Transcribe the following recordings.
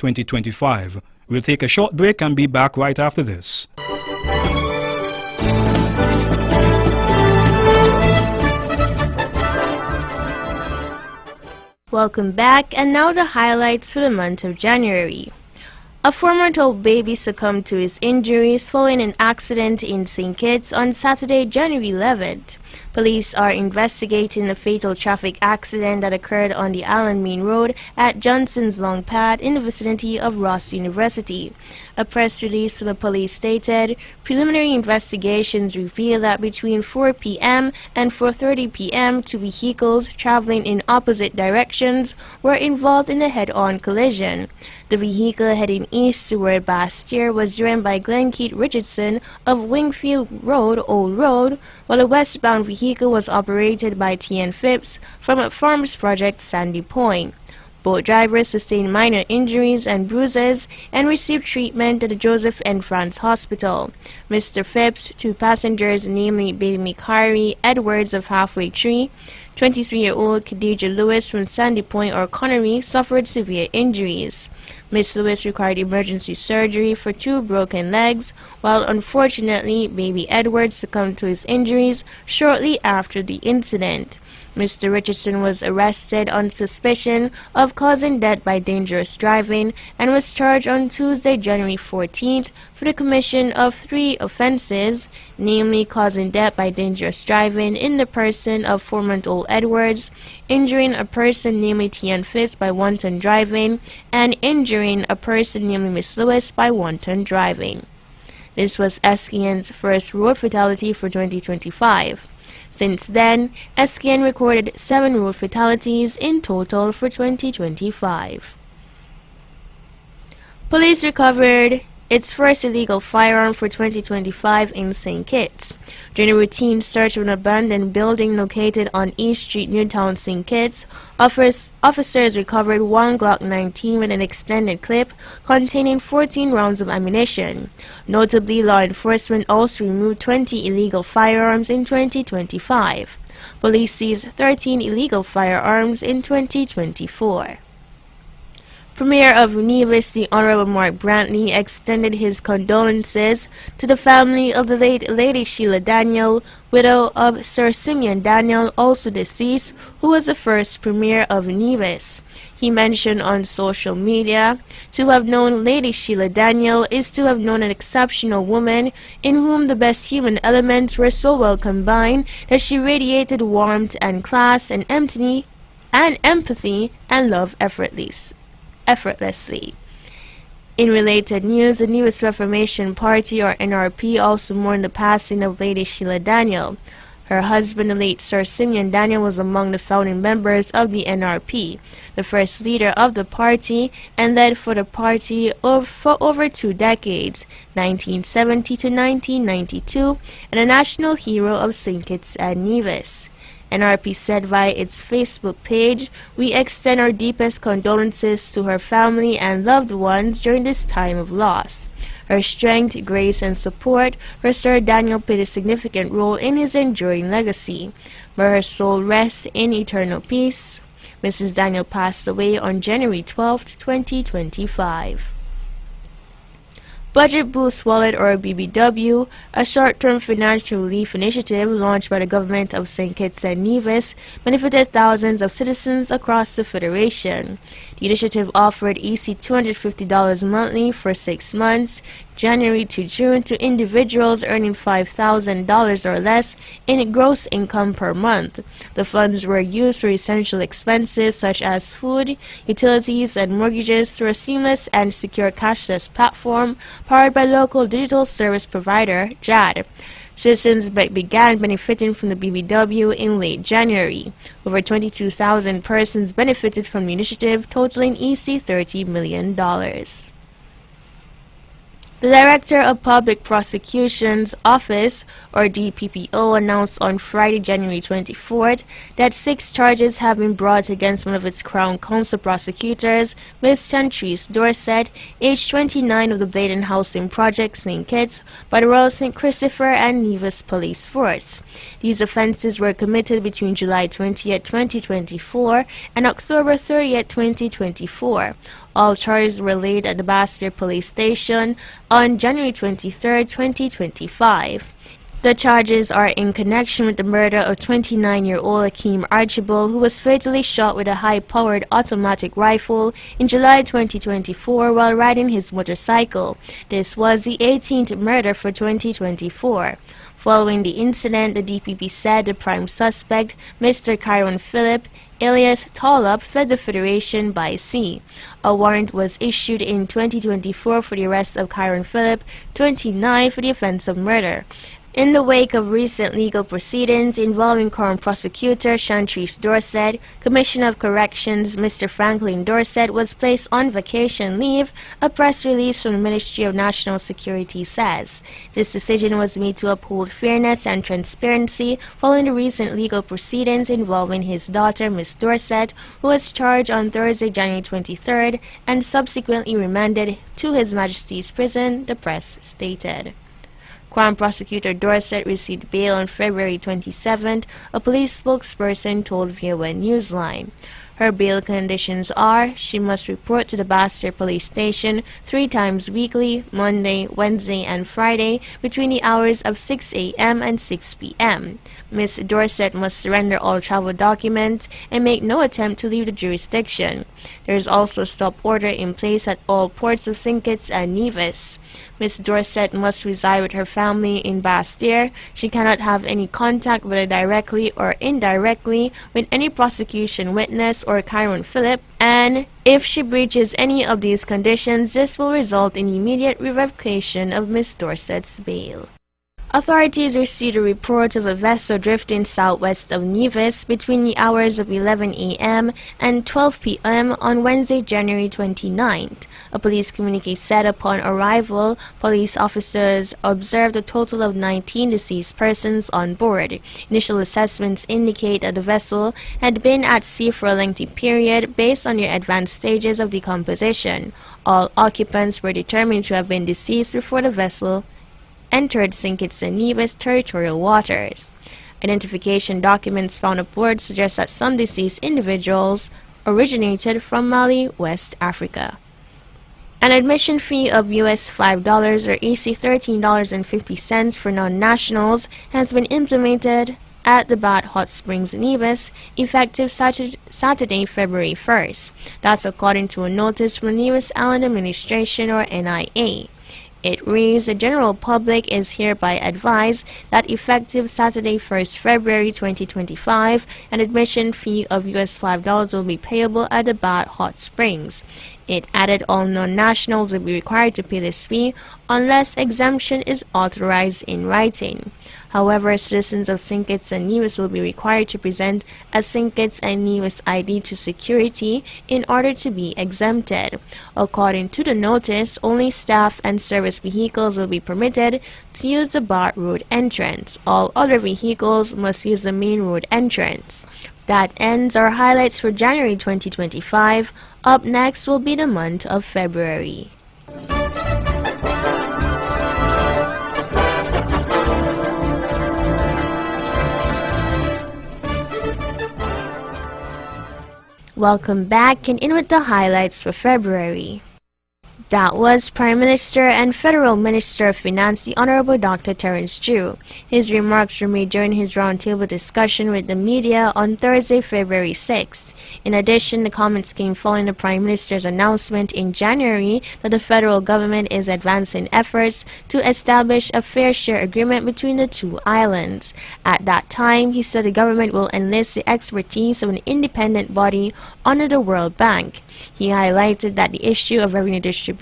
2025. We'll take a short break and be back right after this. Welcome back, and now the highlights for the month of January. A 4-month-old baby succumbed to his injuries following an accident in St. Kitts on Saturday, January 11th. Police are investigating a fatal traffic accident that occurred on the Island Main Road at Johnson's Long Pad in the vicinity of Ross University. A press release from the police stated, preliminary investigations reveal that between 4 p.m. and 4:30 p.m. two vehicles traveling in opposite directions were involved in a head-on collision. The vehicle heading east toward Bastyr was driven by Glenkeith Richardson of Wingfield Road, Old Road, while a westbound vehicle was operated by T.N. Phipps from a Farms Project Sandy Point. Both drivers sustained minor injuries and bruises and received treatment at the Joseph N. France Hospital. Mr. Phipps, two passengers, namely Baby Mikari Edwards of Halfway Tree, 23-year-old Khadija Lewis from Sandy Point or Connery, suffered severe injuries. Miss Lewis required emergency surgery for 2 broken legs, while unfortunately Baby Edwards succumbed to his injuries shortly after the incident. Mr. Richardson was arrested on suspicion of causing death by dangerous driving and was charged on Tuesday, January 14th for the commission of 3 offenses, namely causing death by dangerous driving in the person of 4-month-old Edwards, injuring a person, namely T.N. Phipps, by wanton driving, and injuring a person, namely Miss Lewis, by wanton driving. This was SKN's first road fatality for 2025. Since then, SKN recorded 7 road fatalities in total for 2025. Police recovered its first illegal firearm for 2025 in St. Kitts. During a routine search of an abandoned building located on East Street, Newtown, St. Kitts, officers recovered 1 Glock 19 with an extended clip containing 14 rounds of ammunition. Notably, law enforcement also removed 20 illegal firearms in 2025. Police seized 13 illegal firearms in 2024. Premier of NEWS, the Honorable Mark Brantley, extended his condolences to the family of the late Lady Sheila Daniel, widow of Sir Simeon Daniel, also deceased, who was the first Premier of NEWS. He mentioned on social media, to have known Lady Sheila Daniel is to have known an exceptional woman in whom the best human elements were so well combined that she radiated warmth and class and empathy and love effortlessly. In related news, the NEWS Reformation Party, or NRP, also mourned the passing of Lady Sheila Daniel. Her husband, the late Sir Simeon Daniel, was among the founding members of the NRP, the first leader of the party, and led for the party for over 2 decades, 1970 to 1992, and a national hero of St. Kitts and Nevis. NRP said via its Facebook page, "We extend our deepest condolences to her family and loved ones during this time of loss. Her strength, grace, and support for Sir Daniel played a significant role in his enduring legacy. May her soul rest in eternal peace." Mrs. Daniel passed away on January 12, 2025. Budget Boost Wallet, or BBW, a short-term financial relief initiative launched by the government of St. Kitts and Nevis, benefited thousands of citizens across the Federation. The initiative offered EC $250 monthly for 6 months, January to June, to individuals earning $5,000 or less in gross income per month. The funds were used for essential expenses such as food, utilities, and mortgages through a seamless and secure cashless platform powered by local digital service provider, JAD. Citizens began benefiting from the BBW in late January. Over 22,000 persons benefited from the initiative, totaling EC $30 million. The Director of Public Prosecution's Office, or DPPO, announced on Friday, January 24th, that 6 charges have been brought against one of its Crown Counsel prosecutors, Ms. Chantrice Dorset, age 29, of the Bladen Housing Project, St. Kitts, by the Royal St. Christopher and Nevis Police Force. These offenses were committed between July 20th, 2024 and October 30th, 2024. All charges were laid at the Bastille Police Station on January 23, 2025. The charges are in connection with the murder of 29-year-old Akeem Archibald, who was fatally shot with a high-powered automatic rifle in July 2024 while riding his motorcycle. This was the 18th murder for 2024. Following the incident, the DPP said the prime suspect, Mr. Kyron Phillip, alias Tollop, fled the Federation by sea. A warrant was issued in 2024 for the arrest of Kyron Phillip, 29, for the offense of murder. In the wake of recent legal proceedings involving Crown Prosecutor Chantrice Dorset, Commissioner of Corrections Mr. Franklin Dorset was placed on vacation leave, a press release from the Ministry of National Security says. This decision was made to uphold fairness and transparency following the recent legal proceedings involving his daughter, Ms. Dorset, who was charged on Thursday, January 23rd, and subsequently remanded to His Majesty's prison, the press stated. Crown Prosecutor Dorset received bail on February 27th, a police spokesperson told VOA NEWSLINE. Her bail conditions are she must report to the Bastille Police Station 3 times weekly, Monday, Wednesday, and Friday, between the hours of 6 a.m. and 6 p.m. Ms. Dorset must surrender all travel documents and make no attempt to leave the jurisdiction. There is also a stop order in place at all ports of St. Kitts and Nevis. Ms. Dorset must reside with her family in Bastille. She cannot have any contact, whether directly or indirectly, with any prosecution witness or Kyron Phillip, and if she breaches any of these conditions, this will result in immediate revocation of Ms. Dorset's bail. Authorities received a report of a vessel drifting southwest of Nevis between the hours of 11 a.m. and 12 p.m. on Wednesday, January 29th. A police communique said upon arrival, police officers observed a total of 19 deceased persons on board. Initial assessments indicate that the vessel had been at sea for a lengthy period based on the advanced stages of decomposition. All occupants were determined to have been deceased before the vessel entered St. Kitts and Nevis territorial waters. Identification documents found aboard suggest that some deceased individuals originated from Mali, West Africa. An admission fee of US $5 or AC $13.50 for non-nationals has been implemented at the Bat Hot Springs Nevis, effective Saturday, February 1st. That's according to a notice from the Nevis Island Administration, or NIA. It reads, the general public is hereby advised that effective Saturday, 1st February 2025, an admission fee of US $5 will be payable at the Bat Hot Springs. It added all non-nationals will be required to pay this fee unless exemption is authorized in writing. However, citizens of St. Kitts and Nevis will be required to present a St. Kitts and Nevis ID to security in order to be exempted. According to the notice, only staff and service vehicles will be permitted to use the Bat Road entrance. All other vehicles must use the main road entrance. That ends our highlights for January 2025. Up next will be the month of February. Welcome back, and in with the highlights for February. That was Prime Minister and Federal Minister of Finance, the Honorable Dr. Terence Chu. His remarks were made during his roundtable discussion with the media on Thursday, February 6th. In addition, the comments came following the Prime Minister's announcement in January that the federal government is advancing efforts to establish a fair share agreement between the two islands. At that time, he said the government will enlist the expertise of an independent body under the World Bank. He highlighted that the issue of revenue distribution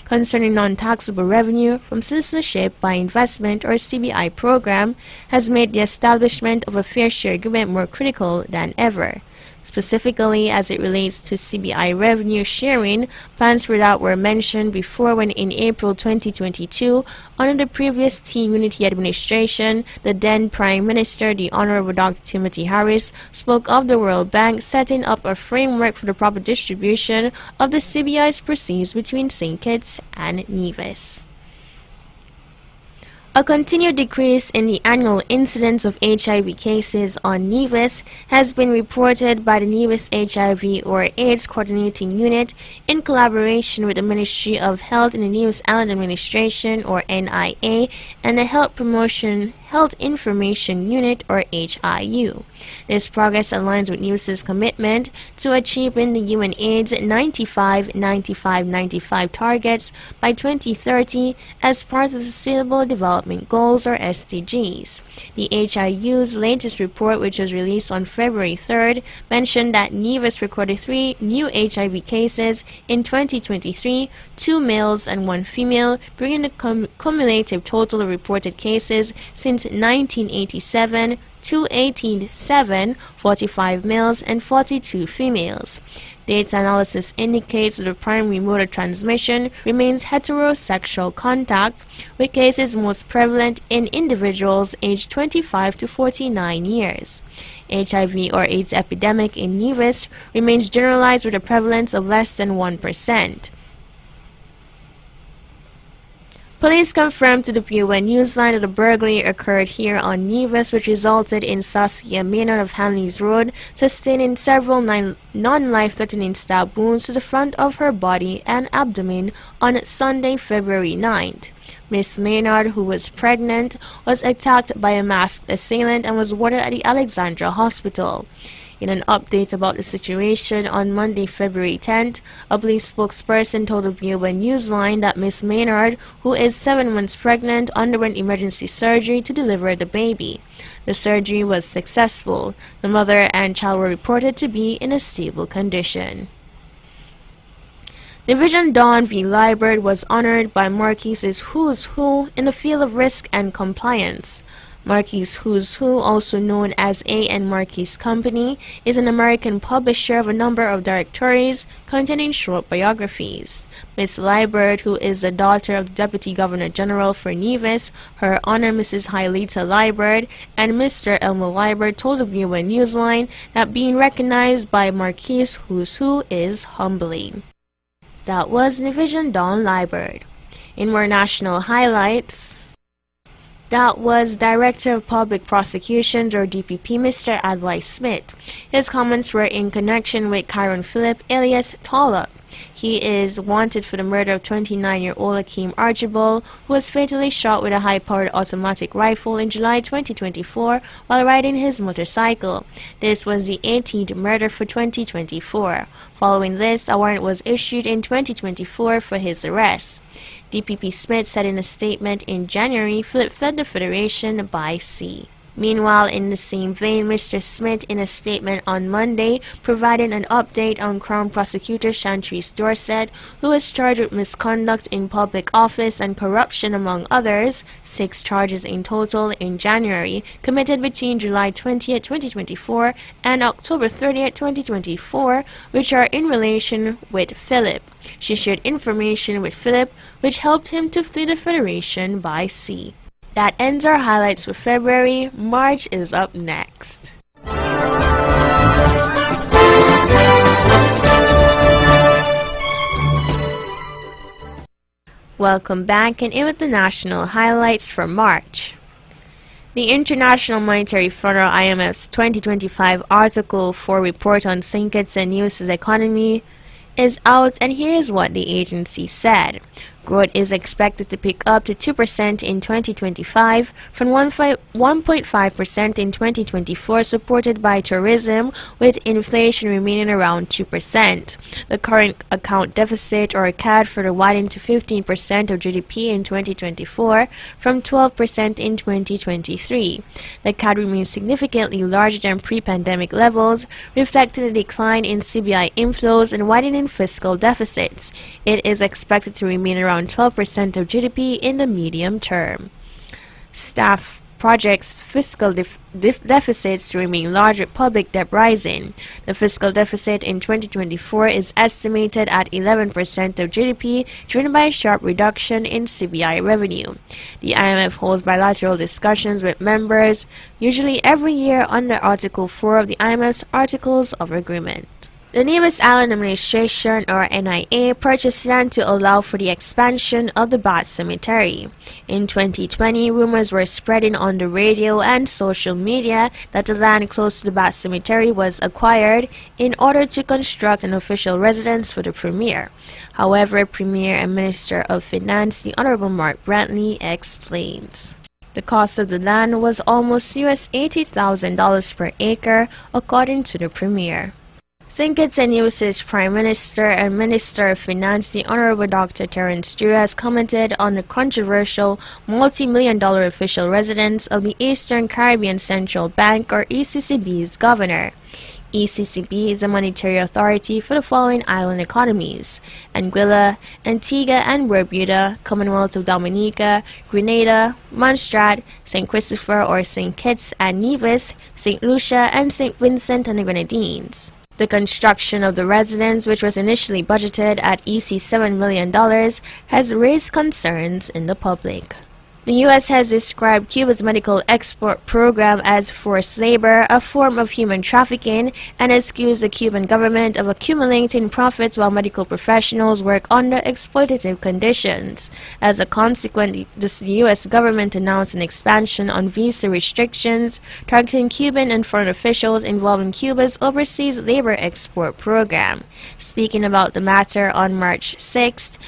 concerning non-taxable revenue from citizenship by investment, or CBI program, has made the establishment of a fair share agreement more critical than ever. Specifically, as it relates to CBI revenue sharing, plans for that were mentioned before when in April 2022, under the previous Team Unity administration, the then Prime Minister, the Honorable Dr. Timothy Harris, spoke of the World Bank setting up a framework for the proper distribution of the CBI's proceeds between St. Kitts and Nevis. A continued decrease in the annual incidence of HIV cases on NEWS has been reported by the NEWS HIV or AIDS Coordinating Unit in collaboration with the Ministry of Health and the NEWSLINE Administration or NIA and the Health Information Unit or HIU. This progress aligns with NEWS's commitment to achieving the UN AIDS 95-95-95 targets by 2030 as part of the Sustainable Development Goals or SDGs. The HIU's latest report, which was released on February 3rd, mentioned that NEWS recorded 3 new HIV cases in 2023, 2 males and 1 female, bringing the cumulative total of reported cases since 1987 to 87, 45 males and 42 females. Data analysis indicates that the primary mode of transmission remains heterosexual contact, with cases most prevalent in individuals aged 25 to 49 years. HIV or AIDS epidemic in NEWS remains generalized with a prevalence of less than 1%. Police confirmed to the UN NEWSLINE that a burglary occurred here on NEWS, which resulted in Saskia Maynard of Hanley's Road sustaining several non-life-threatening stab wounds to the front of her body and abdomen on Sunday, February 9th. Miss Maynard, who was pregnant, was attacked by a masked assailant and was warded at the Alexandra Hospital. In an update about the situation on Monday, February 10th, a police spokesperson told the UN NEWSLINE that Miss Maynard, who is 7 months pregnant, underwent emergency surgery to deliver the baby. The surgery was successful. The mother and child were reported to be in a stable condition. Division Dawn v. Liebert was honored by Marquise's Who's Who in the field of risk and compliance. Marquise Who's Who, also known as A.N. Marquise Company, is an American publisher of a number of directories containing short biographies. Miss Liebert, who is the daughter of the Deputy Governor General for NEWS, Her Honor Mrs. Hyleta Liebert, and Mr. Elmo Liebert told the UN NEWSLINE that being recognized by Marquise Who's Who is humbling. That was Division Dawn Liebert. In more national highlights, that was Director of Public Prosecutions or DPP Mr. Adlai Smith. His comments were in connection with Kyron Phillip alias Tollock. He is wanted for the murder of 29-year-old Akeem Archibald, who was fatally shot with a high-powered automatic rifle in July 2024 while riding his motorcycle. This was the 18th murder for 2024. Following this, a warrant was issued in 2024 for his arrest. DPP Smith said in a statement in January, Phillip fled the Federation by sea. Meanwhile, in the same vein, Mr. Smith, in a statement on Monday, provided an update on Crown Prosecutor Chantrice Dorset, who was charged with misconduct in public office and corruption, among others, 6 charges in total in January, committed between July 20, 2024 and October 30, 2024, which are in relation with Phillip. She shared information with Phillip, which helped him to flee the Federation by sea. That ends our highlights for February. March is up next. Welcome back, and in with the national highlights for March. The International Monetary Fund or IMF's 2025 Article 4 report on St. Kitts and Nevis' economy is out, and here is what the agency said. Growth is expected to pick up to 2% in 2025 from 1.5% in 2024, supported by tourism, with inflation remaining around 2%. The current account deficit, or CAD, further widened to 15% of GDP in 2024 from 12% in 2023. The CAD remains significantly larger than pre-pandemic levels, reflecting a decline in CBI inflows and widening fiscal deficits. It is expected to remain around 12% of GDP in the medium term. Staff projects fiscal deficits to remain large, with public debt rising. The fiscal deficit in 2024 is estimated at 11% of GDP, driven by a sharp reduction in CBI revenue. The IMF holds bilateral discussions with members, usually every year, under Article 4 of the IMF's Articles of Agreement. The Nevis Island Administration, or NIA, purchased land to allow for the expansion of the Bat Cemetery. In 2020, rumors were spreading on the radio and social media that the land close to the Bat Cemetery was acquired in order to construct an official residence for the Premier. However, Premier and Minister of Finance, the Honorable Mark Brantley, explains. The cost of the land was almost US $80,000 per acre, according to the Premier. St. Kitts and Nevis's Prime Minister and Minister of Finance, the Honorable Dr. Terence Drew, has commented on the controversial multi-million-dollar official residence of the Eastern Caribbean Central Bank, or ECCB's governor. ECCB is a monetary authority for the following island economies: Anguilla, Antigua and Barbuda, Commonwealth of Dominica, Grenada, Montserrat, St. Christopher or St. Kitts and Nevis, St. Lucia, and St. Vincent and the Grenadines. The construction of the residence, which was initially budgeted at $7 million, has raised concerns in the public. The U.S. has described Cuba's medical export program as forced labor, a form of human trafficking, and accused the Cuban government of accumulating profits while medical professionals work under exploitative conditions. As a consequence, the U.S. government announced an expansion on visa restrictions targeting Cuban and foreign officials involving Cuba's overseas labor export program. Speaking about the matter on March 6th,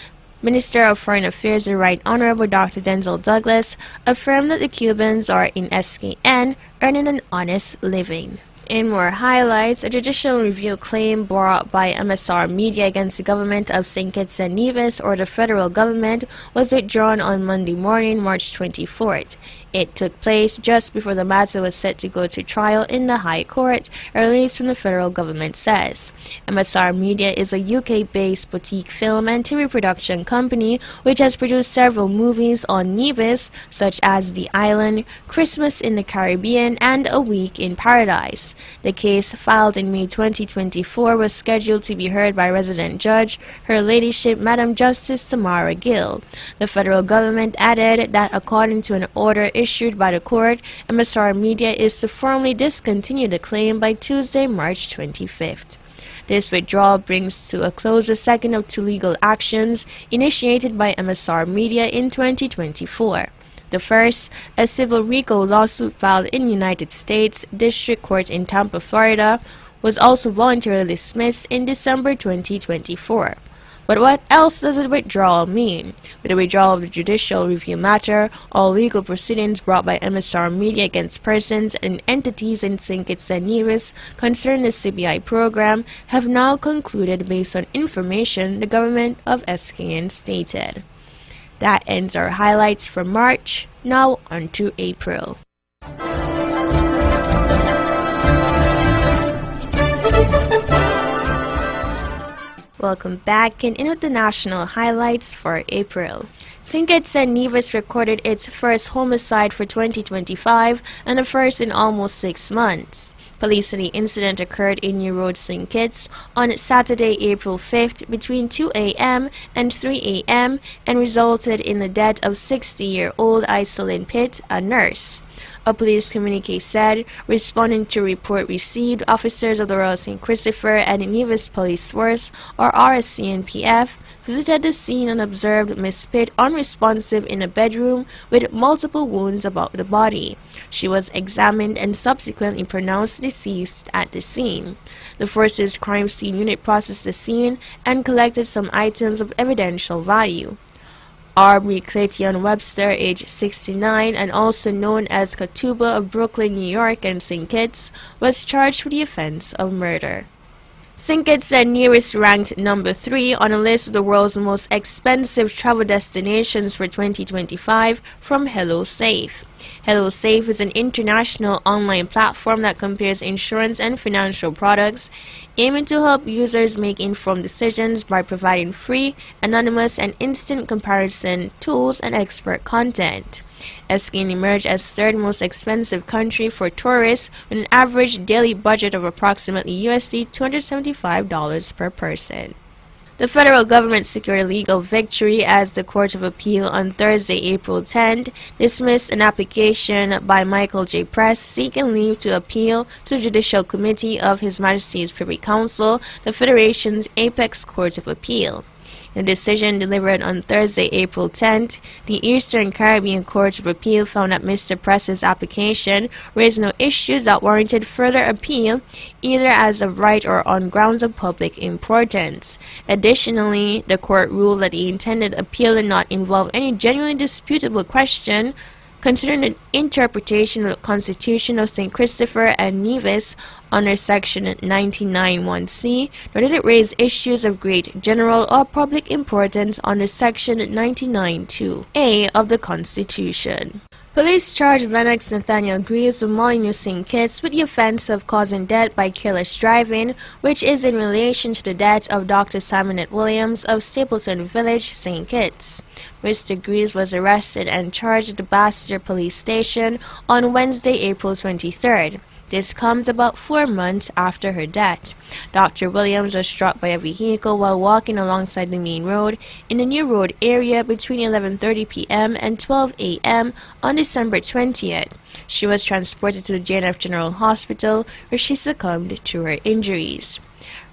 Minister of Foreign Affairs, the Right Honorable Dr. Denzel Douglas, affirmed that the Cubans are in SKN earning an honest living. In more highlights, a judicial review claim brought by MSR Media against the government of St. Kitts and Nevis, or the federal government, was withdrawn on Monday morning, March 24th. It took place just before the matter was set to go to trial in the High Court, a release from the federal government says. MSR Media is a UK-based boutique film and TV production company which has produced several movies on Nevis, such as The Island, Christmas in the Caribbean, and A Week in Paradise. The case, filed in May 2024, was scheduled to be heard by resident judge, Her Ladyship Madam Justice Tamara Gill. The federal government added that according to an order issued by the court, MSR Media is to formally discontinue the claim by Tuesday, March 25th. This withdrawal brings to a close the second of two legal actions initiated by MSR Media in 2024. The first, a civil RICO lawsuit filed in the United States District Court in Tampa, Florida, was also voluntarily dismissed in December 2024. But what else does the withdrawal mean? With the withdrawal of the judicial review matter, all legal proceedings brought by MSR Media against persons and entities in St. Kitts and Nevis concerning the CBI program have now concluded based on information the government of SKN stated. That ends our highlights for March. Now on to April. Welcome back, and in with the national highlights for April. St. Kitts and Nevis recorded its first homicide for 2025 and the first in almost 6 months. Police say the incident occurred in New Road, St. Kitts on Saturday, April 5th between 2 a.m. and 3 a.m. and resulted in the death of 60-year-old Iselin Pitt, a nurse. A police communique said, responding to a report received, officers of the Royal St. Christopher and Nevis Police Force, or RSCNPF, visited the scene and observed Miss Pitt unresponsive in a bedroom with multiple wounds about the body. She was examined and subsequently pronounced deceased at the scene. The force's crime scene unit processed the scene and collected some items of evidential value. Aubrey Clayton Webster, age 69, and also known as Katuba of Brooklyn, New York and St. Kitts, was charged with the offense of murder. St. Kitts and Nevis ranked number 3 on a list of the world's most expensive travel destinations for 2025 from HelloSafe. HelloSafe is an international online platform that compares insurance and financial products, aiming to help users make informed decisions by providing free, anonymous, and instant comparison tools and expert content. SKN emerged as third most expensive country for tourists with an average daily budget of approximately $275 per person. The federal government secured a legal victory as the Court of Appeal on Thursday, April 10th, dismissed an application by Michael J. Press seeking leave to appeal to the Judicial Committee of His Majesty's Privy Council, the Federation's apex court of appeal. In a decision delivered on Thursday, April 10th, the Eastern Caribbean Court of Appeal found that Mr. Press's application raised no issues that warranted further appeal, either as of right or on grounds of public importance. Additionally, the court ruled that the intended appeal did not involve any genuinely disputable question considering the interpretation of the Constitution of St. Christopher and Nevis under Section 99(1)(c), nor did it raise issues of great general or public importance under Section 99(2)(a) of the Constitution. Police charged Lennox Nathaniel Greaves of Molyneux St. Kitts with the offense of causing death by careless driving, which is in relation to the death of Dr. Simonette Williams of Stapleton Village, St. Kitts. Mr. Greaves was arrested and charged at the Bassett Police Station on Wednesday, April 23rd. This comes about 4 months after her death. Dr. Williams was struck by a vehicle while walking alongside the main road in the New Road area between 11:30 p.m. and 12 a.m. on December 20th. She was transported to the JNF General Hospital, where she succumbed to her injuries.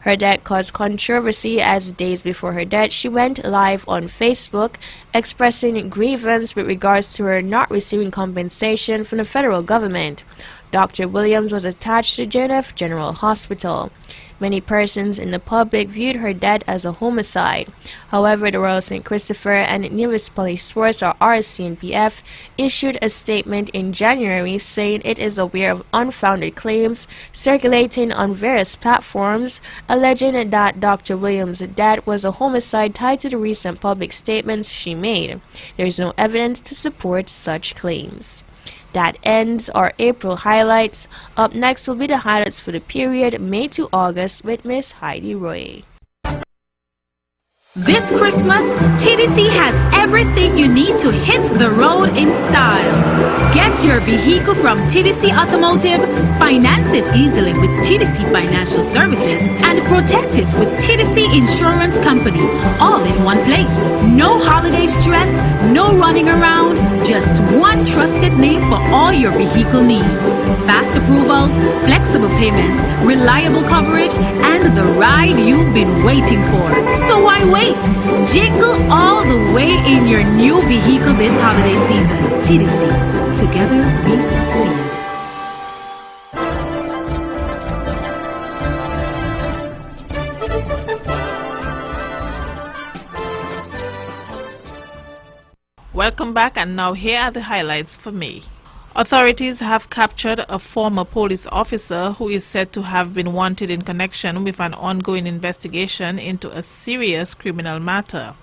Her death caused controversy as days before her death she went live on Facebook expressing grievance with regards to her not receiving compensation from the federal government. Dr. Williams was attached to JNF General Hospital. Many persons in the public viewed her death as a homicide. However, the Royal St. Christopher and Nevis Police Force, or RCNPF, issued a statement in January saying it is aware of unfounded claims circulating on various platforms alleging that Dr. Williams' death was a homicide tied to the recent public statements she made. There is no evidence to support such claims. That ends our April highlights. Up next will be the highlights for the period May to August with Miss Heidi Roy. This Christmas, TDC has everything you need to hit the road in style. Get your vehicle from TDC Automotive, finance it easily with TDC Financial Services, and protect it with TDC Insurance Company, all in one place. No holiday stress, no running around, just one trusted name for all your vehicle needs. Fast approvals, flexible payments, reliable coverage, and the ride you've been waiting for. So why wait? Jingle all the way in your new vehicle this holiday season. TDC. Together we succeed. Welcome back, and now here are the highlights for May. Authorities have captured a former police officer who is said to have been wanted in connection with an ongoing investigation into a serious criminal matter.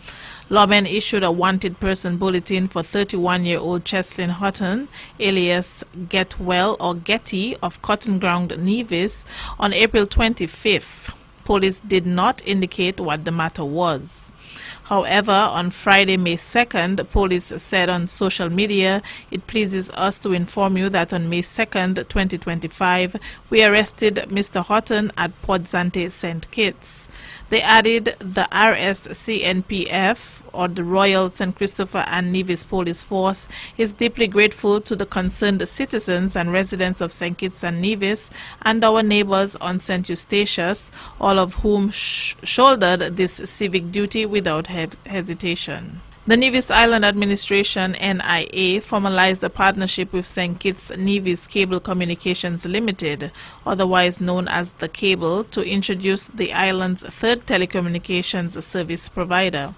Lawmen issued a wanted person bulletin for 31-year-old Cheslin Hutton, alias Getwell or Getty of Cotton Ground, Nevis, on April 25th. Police did not indicate what the matter was. However, on Friday, May 2nd, police said on social media, "It pleases us to inform you that on May 2nd, 2025, we arrested Mr. Houghton at Port Zante, St. Kitts." They added the RSCNPF, or the Royal St. Christopher and Nevis Police Force, is deeply grateful to the concerned citizens and residents of St. Kitts and Nevis and our neighbors on St. Eustatius, all of whom shouldered this civic duty without hesitation. The Nevis Island Administration, NIA, formalized a partnership with St. Kitts Nevis Cable Communications Limited, otherwise known as The Cable, to introduce the island's third telecommunications service provider.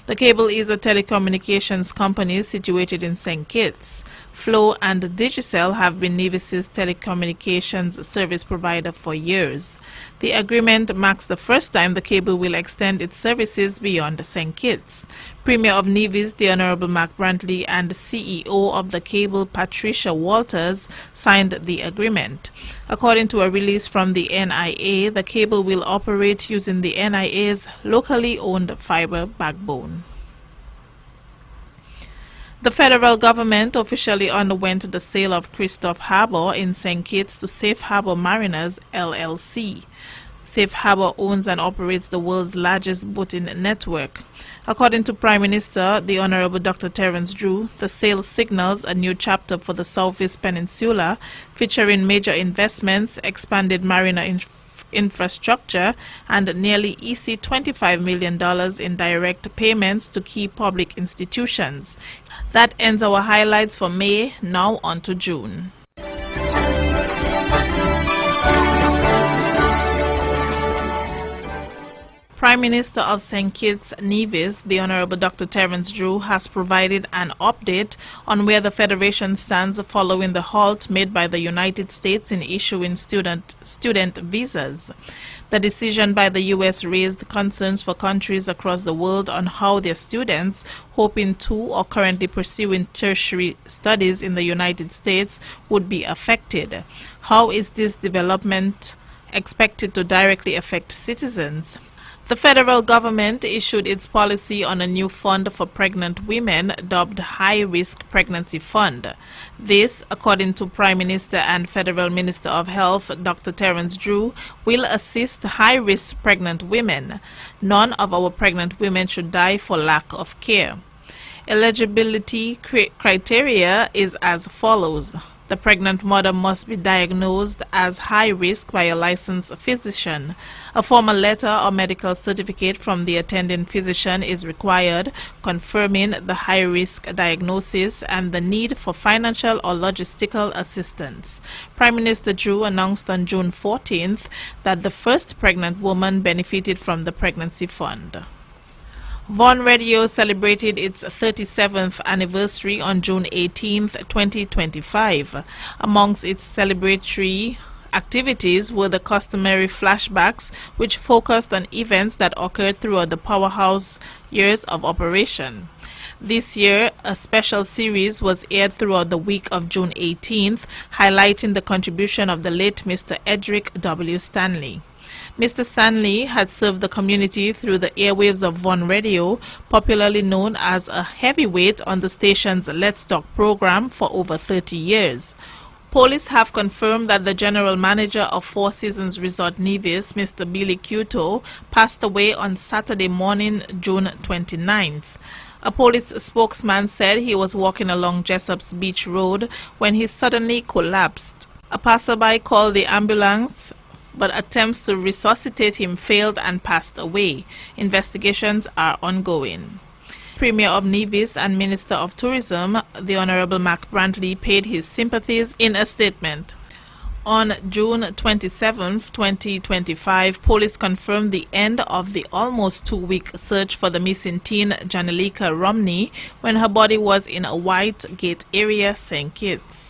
The Cable is a telecommunications company situated in St. Kitts. Flow and Digicel have been Nevis's telecommunications service provider for years. The agreement marks the first time the Cable will extend its services beyond St. Kitts. Premier of Nevis, the Honorable Mark Brantley, and CEO of the Cable, Patricia Walters, signed the agreement. According to a release from the NIA, the Cable will operate using the NIA's locally owned fiber backbone. The federal government officially underwent the sale of Christophe Harbour in St. Kitts to Safe Harbour Mariners, LLC. Safe Harbor owns and operates the world's largest boating network. According to Prime Minister, the Honorable Dr. Terence Drew, the sale signals a new chapter for the Southeast Peninsula, featuring major investments, expanded marina infrastructure, and nearly $25 million in direct payments to key public institutions. That ends our highlights for May. Now on to June. Prime Minister of St. Kitts Nevis, the Honorable Dr. Terence Drew, has provided an update on where the Federation stands following the halt made by the United States in issuing student visas. The decision by the U.S. raised concerns for countries across the world on how their students hoping to or currently pursuing tertiary studies in the United States would be affected. How is this development expected to directly affect citizens? The federal government issued its policy on a new fund for pregnant women dubbed High Risk Pregnancy Fund. This, according to Prime Minister and Federal Minister of Health Dr. Terence Drew, will assist high-risk pregnant women. None of our pregnant women should die for lack of care. Eligibility criteria is as follows. The pregnant mother must be diagnosed as high risk by a licensed physician. A formal letter or medical certificate from the attending physician is required, confirming the high risk diagnosis and the need for financial or logistical assistance. Prime Minister Drew announced on June 14th that the first pregnant woman benefited from the pregnancy fund. Von Radio celebrated its 37th anniversary on June 18, 2025. Amongst its celebratory activities were the customary flashbacks, which focused on events that occurred throughout the powerhouse years of operation. This year, a special series was aired throughout the week of June 18th, highlighting the contribution of the late Mr. Edric W. Stanley. Mr. Stanley had served the community through the airwaves of Von Radio, popularly known as a heavyweight on the station's Let's Talk program, for over 30 years. Police have confirmed that the general manager of Four Seasons Resort Nevis, Mr. Billy Cuto, passed away on Saturday morning, June 29th. A police spokesman said he was walking along Jessop's Beach Road when he suddenly collapsed. A passerby called the ambulance, but attempts to resuscitate him failed and passed away. Investigations are ongoing. Premier of Nevis and Minister of Tourism, the Honorable Mac Brantley, paid his sympathies in a statement. On June 27, 2025, police confirmed the end of the almost 2-week search for the missing teen Janelika Romney when her body was in a White Gate area, St. Kitts.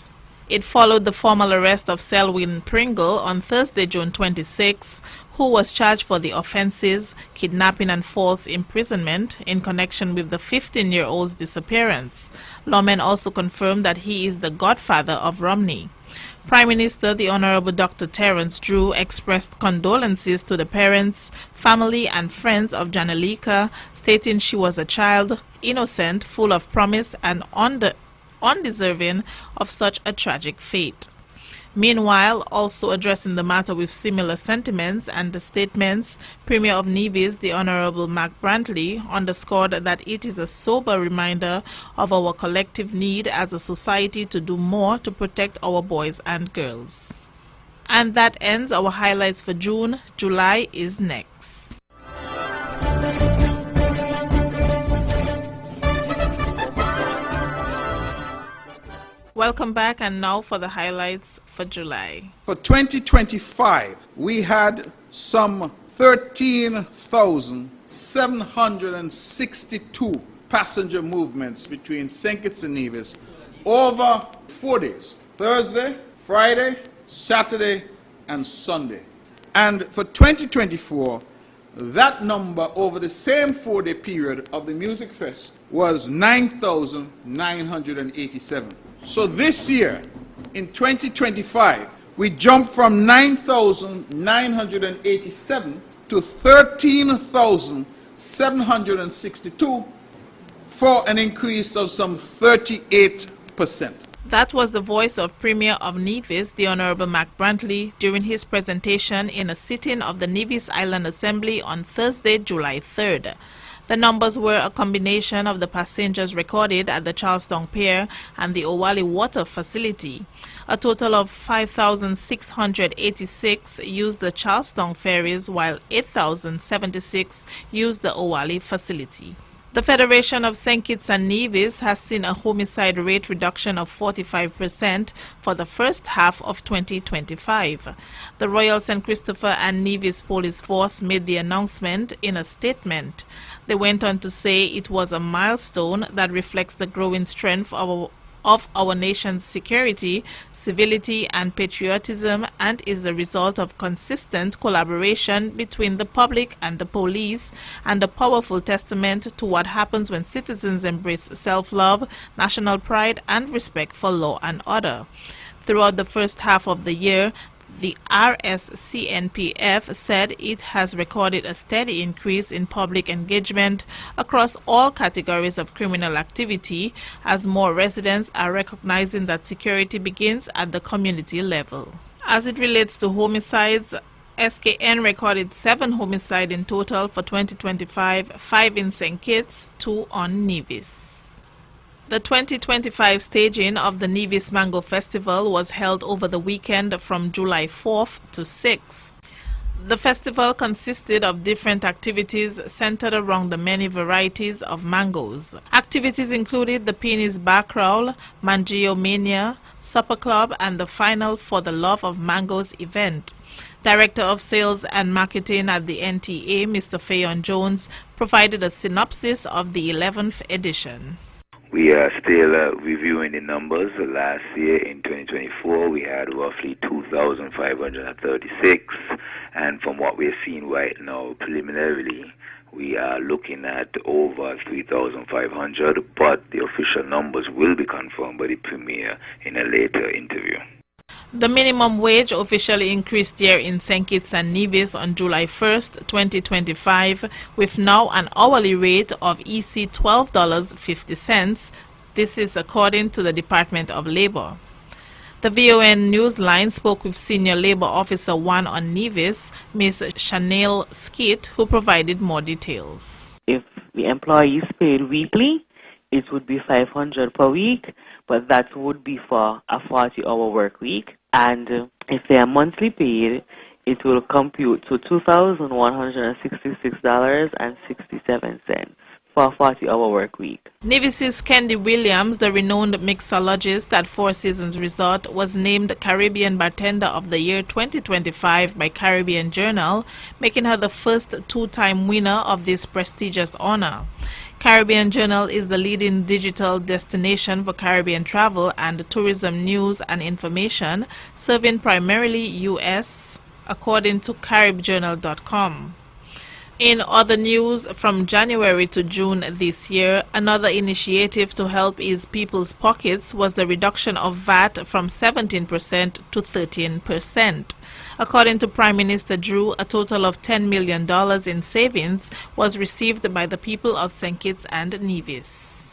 It followed the formal arrest of Selwyn Pringle on Thursday, June 26, who was charged for the offenses kidnapping and false imprisonment in connection with the 15-year-old's disappearance. Lawmen also confirmed that he is the godfather of Romney. Prime Minister, the Honorable Dr. Terence Drew, expressed condolences to the parents, family and friends of Janelika, stating she was a child, innocent, full of promise and undeserving of such a tragic fate. Meanwhile, also addressing the matter with similar sentiments and statements, Premier of Nevis, the Honorable Mac Brantley, underscored that it is a sober reminder of our collective need as a society to do more to protect our boys and girls. And that ends our highlights for June. July is next. Welcome back, and now for the highlights for July. For 2025, we had some 13,762 passenger movements between St. Kitts and Nevis over 4 days: Thursday, Friday, Saturday, and Sunday. And for 2024, that number over the same 4-day period of the Music Fest was 9,987. So this year, in 2025, we jumped from 9,987 to 13,762 for an increase of some 38%. That was the voice of Premier of Nevis, the Honorable Mac Brantley, during his presentation in a sitting of the Nevis Island Assembly on Thursday, July 3rd. The numbers were a combination of the passengers recorded at the Charlestown Pier and the Owali Water Facility. A total of 5,686 used the Charlestown ferries, while 8,076 used the Owali facility. The Federation of St. Kitts and Nevis has seen a homicide rate reduction of 45% for the first half of 2025. The Royal St. Christopher and Nevis Police Force made the announcement in a statement. They went on to say it was a milestone that reflects the growing strength of our nation's security, civility, and patriotism, and is the result of consistent collaboration between the public and the police, and a powerful testament to what happens when citizens embrace self-love, national pride, and respect for law and order. Throughout the first half of the year, the RSCNPF said it has recorded a steady increase in public engagement across all categories of criminal activity as more residents are recognizing that security begins at the community level. As it relates to homicides, SKN recorded 7 homicides in total for 2025, 5 in St. Kitts, 2 on Nevis. The 2025 staging of the Nevis Mango Festival was held over the weekend from July 4th to 6th. The festival consisted of different activities centered around the many varieties of mangoes. Activities included the Peonies Bar Crawl, Mangio Mania, Supper Club, and the final For the Love of Mangoes event. Director of Sales and Marketing at the NTA, Mr. Fayon Jones, provided a synopsis of the 11th edition. We are still reviewing the numbers. Last year in 2024 we had roughly 2,536, and from what we're seeing right now preliminarily we are looking at over 3,500, but the official numbers will be confirmed by the Premier in a later interview. The minimum wage officially increased here in St. Kitts and Nevis on July 1st, 2025, with now an hourly rate of EC $12.50. This is according to the Department of Labor. The VON Newsline spoke with Senior Labor Officer 1 on Nevis, Ms. Chanel Skit, who provided more details. If the employee is paid weekly, it would be $500 per week, but that would be for a 40-hour work week. And if they are monthly paid, it will compute to $2,166.67 for a 40-hour work week. Nevis's Kendi Williams, the renowned mixologist at Four Seasons Resort, was named Caribbean Bartender of the Year 2025 by Caribbean Journal, making her the first 2-time winner of this prestigious honor. Caribbean Journal is the leading digital destination for Caribbean travel and tourism news and information, serving primarily U.S., according to CaribJournal.com. In other news, from January to June this year, another initiative to help ease people's pockets was the reduction of VAT from 17% to 13%. According to Prime Minister Drew, a total of $10 million in savings was received by the people of St. Kitts and Nevis.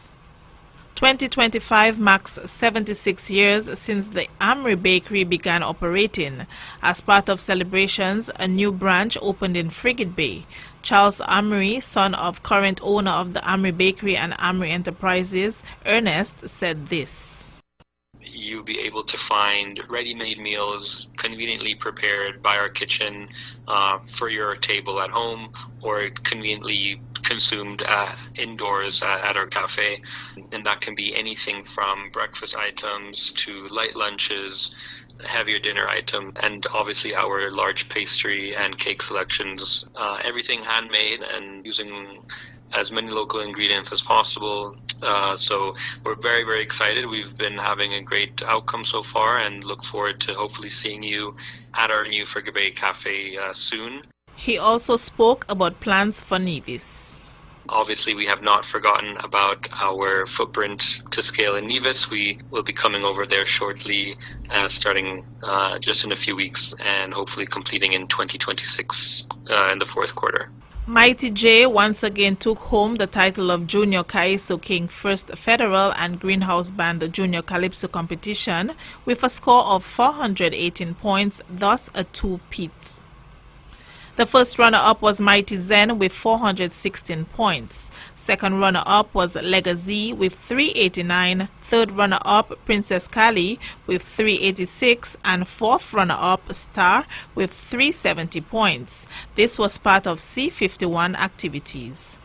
2025 marks 76 years since the Amri Bakery began operating. As part of celebrations, a new branch opened in Frigate Bay. Charles Amri, son of current owner of the Amri Bakery and Amri Enterprises, Ernest, said this. You'll be able to find ready-made meals conveniently prepared by our kitchen for your table at home, or conveniently consumed indoors at our cafe. And that can be anything from breakfast items to light lunches, heavier dinner items, and obviously our large pastry and cake selections. Everything handmade and using as many local ingredients as possible. So we're very, very excited. We've been having a great outcome so far and look forward to hopefully seeing you at our new Frigate Bay Cafe soon. He also spoke about plans for Nevis. Obviously, we have not forgotten about our footprint to scale in Nevis. We will be coming over there shortly, starting just in a few weeks, and hopefully completing in 2026 in the fourth quarter. Mighty J once again took home the title of Junior Calypso King First Federal and Greenhouse Band Junior Calypso competition with a score of 418 points, thus a two-peat. The first runner-up was Mighty Zen with 416 points. Second runner-up was Legacy with 389. Third runner-up Princess Kali with 386. And fourth runner-up Star with 370 points. This was part of C51 activities.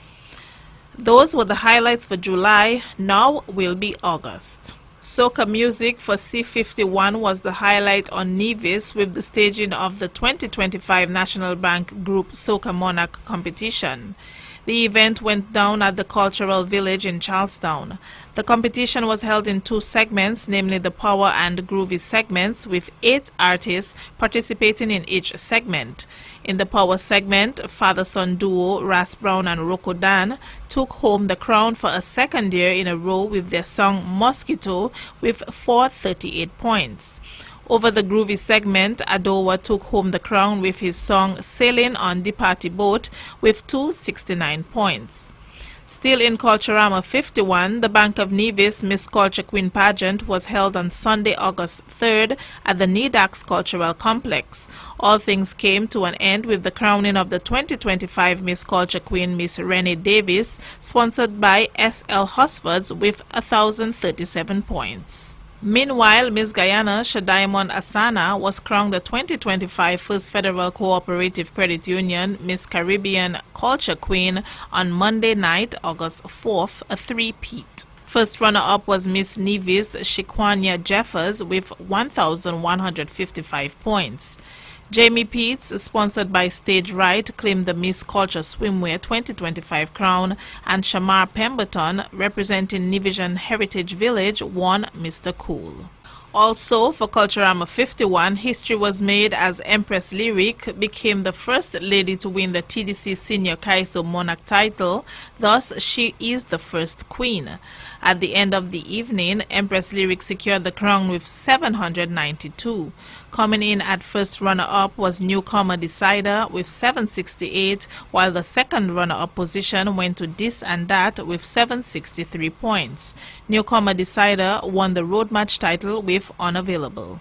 Those were the highlights for July. Now will be August. Soca music for C51 was the highlight on Nevis with the staging of the 2025 National Bank Group Soca Monarch competition. The event went down at the Cultural Village in Charlestown. The competition was held in two segments, namely the Power and Groovy segments, with 8 artists participating in each segment. In the Power segment, father-son duo Ras Brown and Rocco Dan took home the crown for a second year in a row with their song Mosquito with 438 points. Over the Groovy segment, Adowa took home the crown with his song Sailing on the Party Boat with 269 points. Still in Culturama 51, the Bank of Nevis Miss Culture Queen pageant was held on Sunday, August 3rd at the NEDAX Cultural Complex. All things came to an end with the crowning of the 2025 Miss Culture Queen Miss Renee Davis, sponsored by S.L. Hosfords with 1,037 points. Meanwhile, Miss Guyana Shadiamon Asana was crowned the 2025 First Federal Cooperative Credit Union Miss Caribbean Culture Queen on Monday night, August 4th, a three-peat. First runner-up was Miss Nevis Shikwanya Jeffers with 1,155 points. Jamie Peets, sponsored by Stage Right, claimed the Miss Culture Swimwear 2025 crown, and Shamar Pemberton, representing Nevisian Heritage Village, won Mr. Cool. Also, for Culturama 51, history was made as Empress Lyric became the first lady to win the TDC Senior Kaiso Monarch title, thus she is the first queen. At the end of the evening, Empress Lyric secured the crown with 792. Coming in at first runner-up was Newcomer Decider with 768, while the second runner-up position went to This and That with 763 points. Newcomer Decider won the road match title with Unavailable.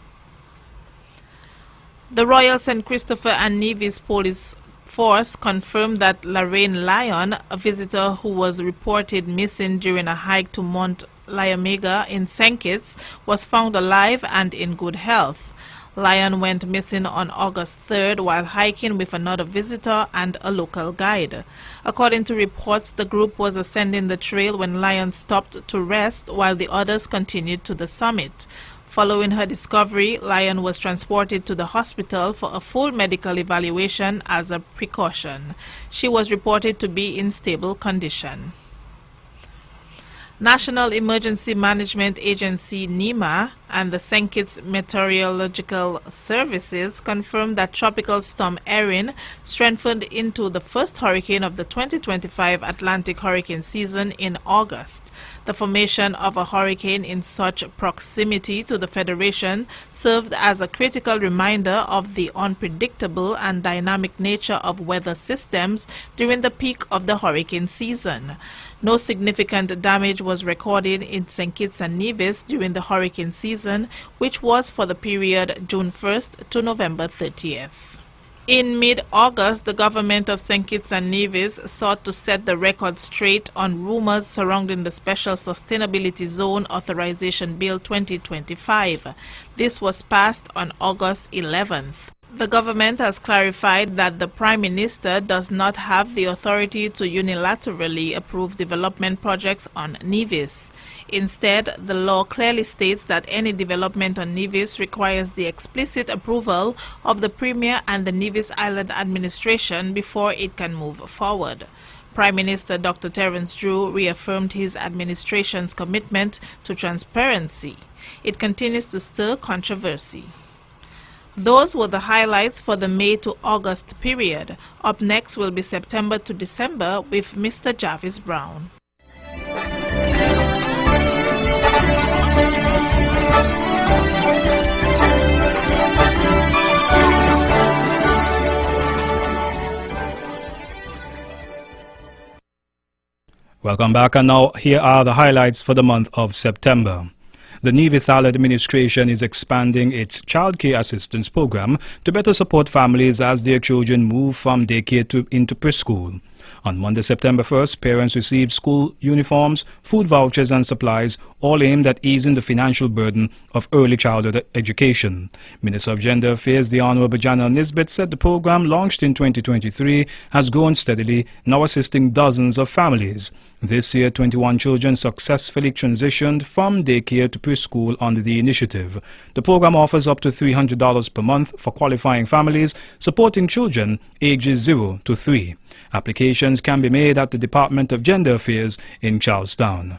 The Royal St. Christopher and Nevis Police Force confirmed that Lorraine Lyon, a visitor who was reported missing during a hike to Mount Lyomega in St. Kitts, was found alive and in good health. Lyon went missing on August 3rd while hiking with another visitor and a local guide. According to reports, the group was ascending the trail when Lyon stopped to rest while the others continued to the summit. Following her discovery, Lyon was transported to the hospital for a full medical evaluation as a precaution. She was reported to be in stable condition. National Emergency Management Agency NEMA and the St. Kitts Meteorological Services confirmed that Tropical Storm Erin strengthened into the first hurricane of the 2025 Atlantic hurricane season in August. The formation of a hurricane in such proximity to the Federation served as a critical reminder of the unpredictable and dynamic nature of weather systems during the peak of the hurricane season. No significant damage was recorded in St. Kitts and Nevis during the hurricane season, which was for the period June 1st to November 30th. In mid-August, the government of St. Kitts and Nevis sought to set the record straight on rumors surrounding the Special Sustainability Zone Authorization Bill 2025. This was passed on August 11th. The government has clarified that the Prime Minister does not have the authority to unilaterally approve development projects on Nevis. Instead, the law clearly states that any development on Nevis requires the explicit approval of the Premier and the Nevis Island Administration before it can move forward. Prime Minister Dr. Terence Drew reaffirmed his administration's commitment to transparency. It continues to stir controversy. Those were the highlights for the May to August period. Up next will be September to December with Mr. Jarvis Brown. Welcome back, and now here are the highlights for the month of September. The NEWSLINE administration is expanding its childcare assistance program to better support families as their children move from daycare into preschool. On Monday, September 1st, parents received school uniforms, food vouchers and supplies, all aimed at easing the financial burden of early childhood education. Minister of Gender Affairs, the Honorable Janelle Nisbet, said the program, launched in 2023, has grown steadily, now assisting dozens of families. This year, 21 children successfully transitioned from daycare to preschool under the initiative. The program offers up to $300 per month for qualifying families, supporting children ages 0 to 3. Applications can be made at the Department of Gender Affairs in Charlestown.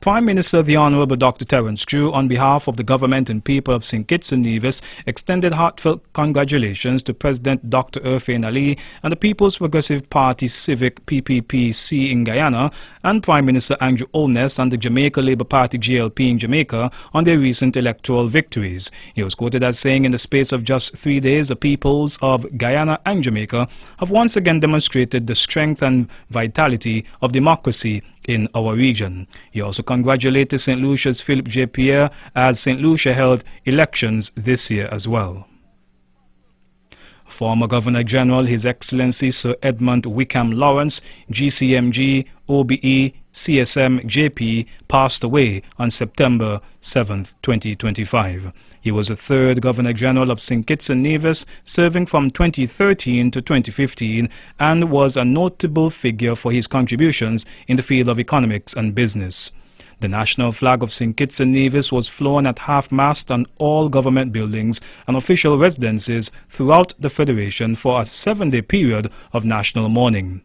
Prime Minister the Honourable Dr. Terence Crew, on behalf of the government and people of St. Kitts and Nevis, extended heartfelt congratulations to President Dr. Irfane Ali and the People's Progressive Party Civic PPPC in Guyana, and Prime Minister Andrew Holness and the Jamaica Labour Party GLP in Jamaica on their recent electoral victories. He was quoted as saying, in the space of just 3 days, the peoples of Guyana and Jamaica have once again demonstrated the strength and vitality of democracy in our region. He also congratulated St. Lucia's Philip J. Pierre as St. Lucia held elections this year as well. Former Governor General His Excellency Sir Edmund Wickham Lawrence, GCMG, OBE, CSM, JP, passed away on September 7, 2025. He was the third Governor General of St. Kitts and Nevis, serving from 2013 to 2015, and was a notable figure for his contributions in the field of economics and business. The national flag of St. Kitts and Nevis was flown at half-mast on all government buildings and official residences throughout the Federation for a 7-day period of national mourning.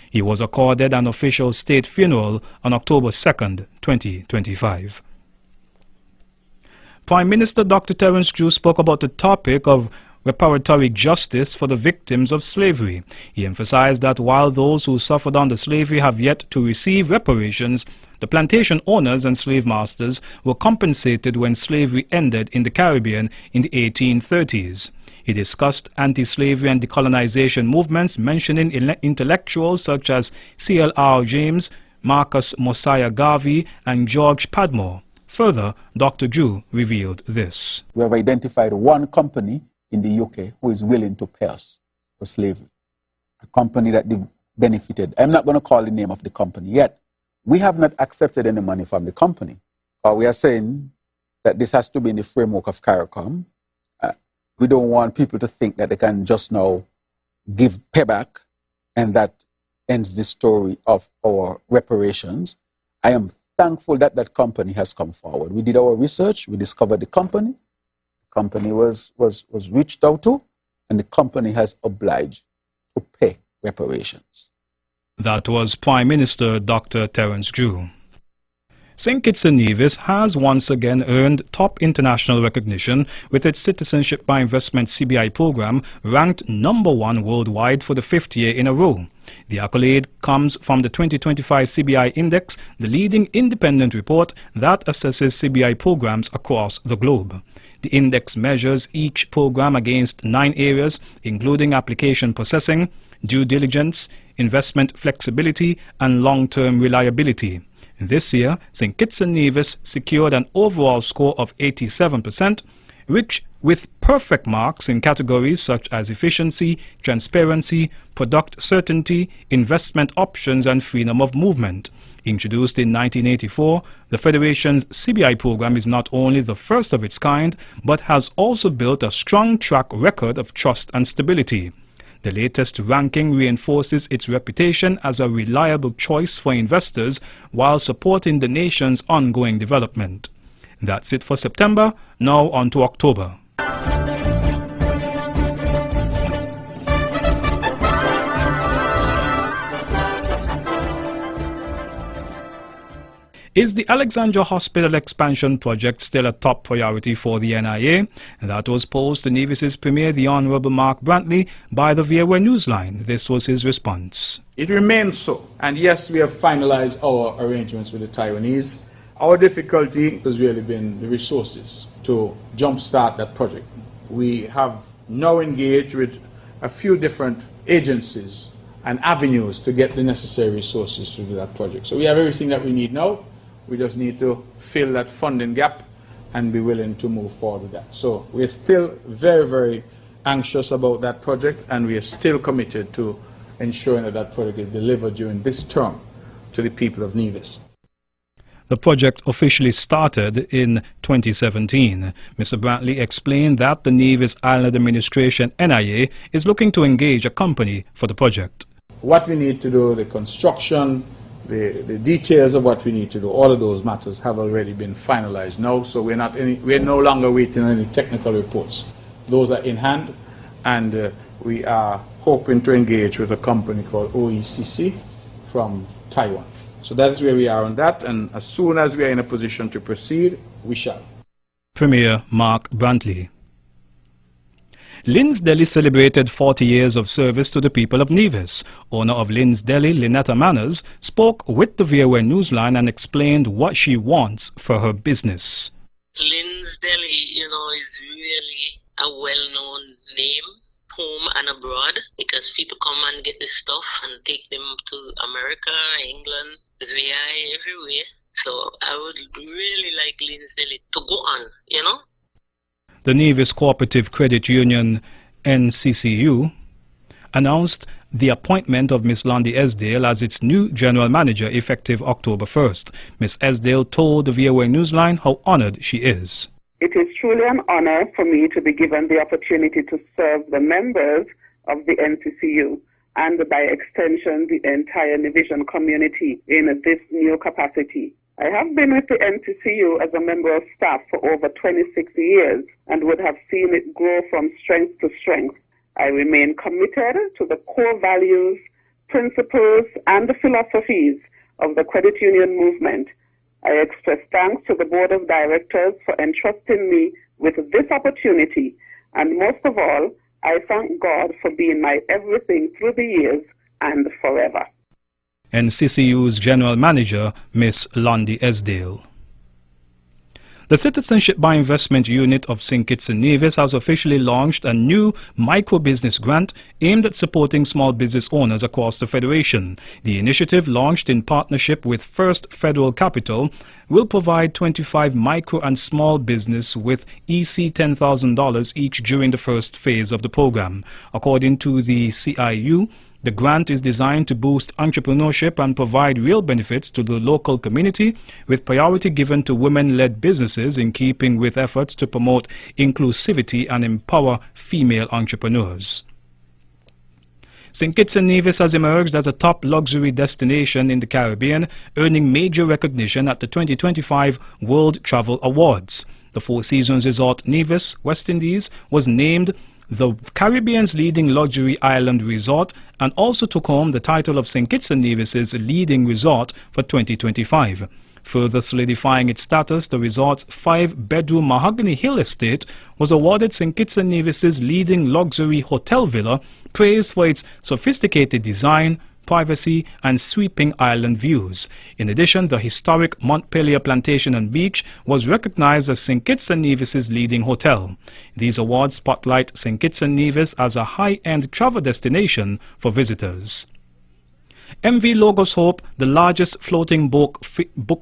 He was accorded an official state funeral on October 2, 2025. Prime Minister Dr. Terence Crew spoke about the topic of reparatory justice for the victims of slavery. He emphasized that while those who suffered under slavery have yet to receive reparations, the plantation owners and slave masters were compensated when slavery ended in the Caribbean in the 1830s. He discussed anti-slavery and decolonization movements, mentioning intellectuals such as C.L.R. James, Marcus Mosiah Garvey, and George Padmore. Further, Dr. Drew revealed this. We have identified one company in the UK who is willing to pay us for slavery. A company that benefited. I'm not going to call the name of the company yet. We have not accepted any money from the company. We are saying that this has to be in the framework of CARICOM. We don't want people to think that they can just now give payback and that ends the story of our reparations. I am thankful that that company has come forward. We did our research, we discovered the company. The company was reached out to, and the company has obliged to pay reparations. That was Prime Minister Dr. Terence Crew. St. Kitts and Nevis has once again earned top international recognition with its Citizenship by Investment CBI program, ranked #1 worldwide for the 5th year in a row. The accolade comes from the 2025 CBI Index, the leading independent report that assesses CBI programs across the globe. The index measures each program against 9 areas, including application processing, due diligence, investment flexibility, and long-term reliability. This year, St. Kitts and Nevis secured an overall score of 87%, which with perfect marks in categories such as efficiency, transparency, product certainty, investment options, and freedom of movement. Introduced in 1984, the Federation's CBI program is not only the first of its kind, but has also built a strong track record of trust and stability. The latest ranking reinforces its reputation as a reliable choice for investors while supporting the nation's ongoing development. That's it for September. Now on to October. Is the Alexandra Hospital expansion project still a top priority for the NIA? That was posed to Nevis's Premier, the Honourable Mark Brantley, by the Viewer Newsline. This was his response. It remains so. And yes, we have finalized our arrangements with the Taiwanese. Our difficulty has really been the resources to jumpstart that project. We have now engaged with a few different agencies and avenues to get the necessary resources to do that project. So we have everything that we need now. We just need to fill that funding gap and be willing to move forward with that. So we're still very, very anxious about that project, and we are still committed to ensuring that that project is delivered during this term to the people of Nevis. The project officially started in 2017. Mr. Brantley explained that the Nevis Island Administration, NIA, is looking to engage a company for the project. What we need to do, the construction, the details of what we need to do, all of those matters have already been finalized now, so we're no longer waiting on any technical reports. Those are in hand, and we are hoping to engage with a company called OECC from Taiwan. So that is where we are on that, and as soon as we are in a position to proceed, we shall. Premier Mark Brantley. Lynn's Deli celebrated 40 years of service to the people of Nevis. Owner of Lynn's Deli, Lynetta Manners, spoke with the VOA Newsline and explained what she wants for her business. Lynn's Deli, is really a well-known name, home and abroad, because people come and get this stuff and take them to America, England, the VI, everywhere. So I would really like Lynn's Deli to go on, The Nevis Cooperative Credit Union, NCCU, announced the appointment of Ms. Londi Esdale as its new general manager effective October 1st. Ms. Esdale told the VOA Newsline how honored she is. It is truly an honor for me to be given the opportunity to serve the members of the NCCU and by extension the entire Nevisian community in this new capacity. I have been with the NCCU as a member of staff for over 26 years and would have seen it grow from strength to strength. I remain committed to the core values, principles, and the philosophies of the credit union movement. I express thanks to the Board of Directors for entrusting me with this opportunity, and most of all, I thank God for being my everything through the years and forever. NCCU's General Manager, Ms. Londi Esdale. The Citizenship by Investment Unit of St. Kitts and Nevis has officially launched a new micro-business grant aimed at supporting small business owners across the Federation. The initiative, launched in partnership with First Federal Capital, will provide 25 micro and small business with EC $10,000 each during the first phase of the program. According to the CIU, the grant is designed to boost entrepreneurship and provide real benefits to the local community, with priority given to women-led businesses in keeping with efforts to promote inclusivity and empower female entrepreneurs. St. Kitts and Nevis has emerged as a top luxury destination in the Caribbean, earning major recognition at the 2025 World Travel Awards. The Four Seasons Resort Nevis, West Indies, was named the Caribbean's leading luxury island resort and also took home the title of St. Kitts and Nevis's leading resort for 2025. Further solidifying its status, the resort's 5-bedroom Mahogany Hill estate was awarded St. Kitts and Nevis's leading luxury hotel villa, praised for its sophisticated design, privacy and sweeping island views. In addition, the historic Montpelier Plantation and Beach was recognized as St. Kitts and Nevis's leading hotel. These awards spotlight St. Kitts and Nevis as a high-end travel destination for visitors. MV Logos Hope, the largest floating book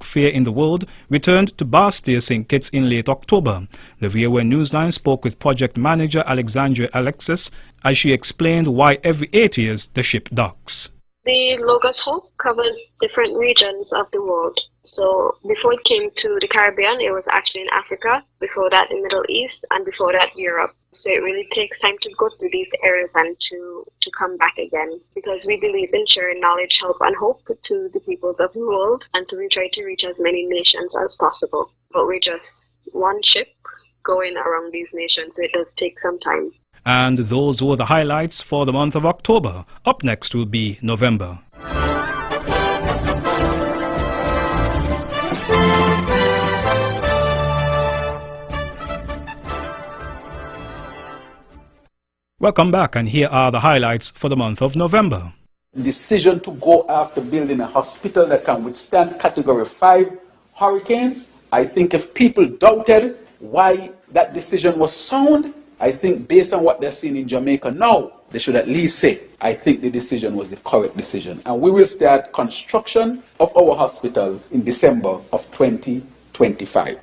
fair in the world, returned to Bastia, St. Kitts in late October. The VOA Newsline spoke with project manager Alexandria Alexis as she explained why every 8 years the ship docks. The Logos Hope covers different regions of the world. So before it came to the Caribbean, it was actually in Africa, before that the Middle East, and before that Europe. So it really takes time to go through these areas and to come back again, because we believe in sharing knowledge, help and hope to the peoples of the world, and so we try to reach as many nations as possible. But we're just one ship going around these nations, so it does take some time. And those were the highlights for the month of October. Up next will be November. Welcome back, and here are the highlights for the month of November. Decision to go after building a hospital that can withstand Category 5 hurricanes. I think if people doubted why that decision was sound, I think based on what they're seeing in Jamaica now, they should at least say, I think the decision was the correct decision. And we will start construction of our hospital in December of 2025.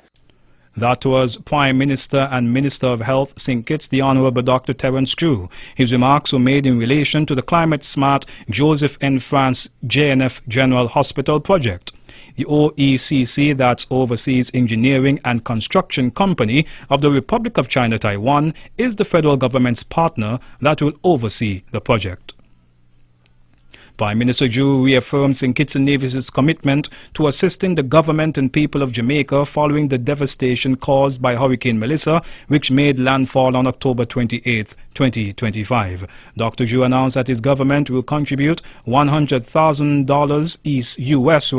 That was Prime Minister and Minister of Health St. Kitts, the Honourable Dr. Terence Drew. His remarks were made in relation to the climate-smart Joseph N. France JNF General Hospital project. The OECC, that's Overseas Engineering and Construction Company of the Republic of China Taiwan, is the federal government's partner that will oversee the project. Prime Minister Drew reaffirmed St. Kitts and Nevis's commitment to assisting the government and people of Jamaica following the devastation caused by Hurricane Melissa, which made landfall on October 28, 2025. Dr. Drew announced that his government will contribute $100,000 US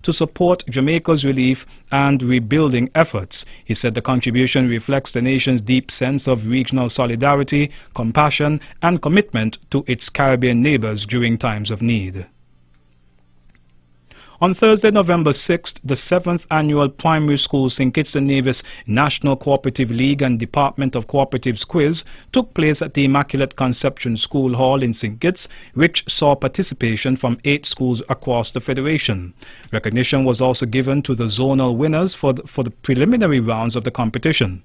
to support Jamaica's relief and rebuilding efforts. He said the contribution reflects the nation's deep sense of regional solidarity, compassion, and commitment to its Caribbean neighbors during times of need. On Thursday, November 6th, the 7th Annual Primary School St. Kitts and Nevis National Cooperative League and Department of Cooperatives Quiz took place at the Immaculate Conception School Hall in St. Kitts, which saw participation from 8 schools across the Federation. Recognition was also given to the zonal winners for the preliminary rounds of the competition.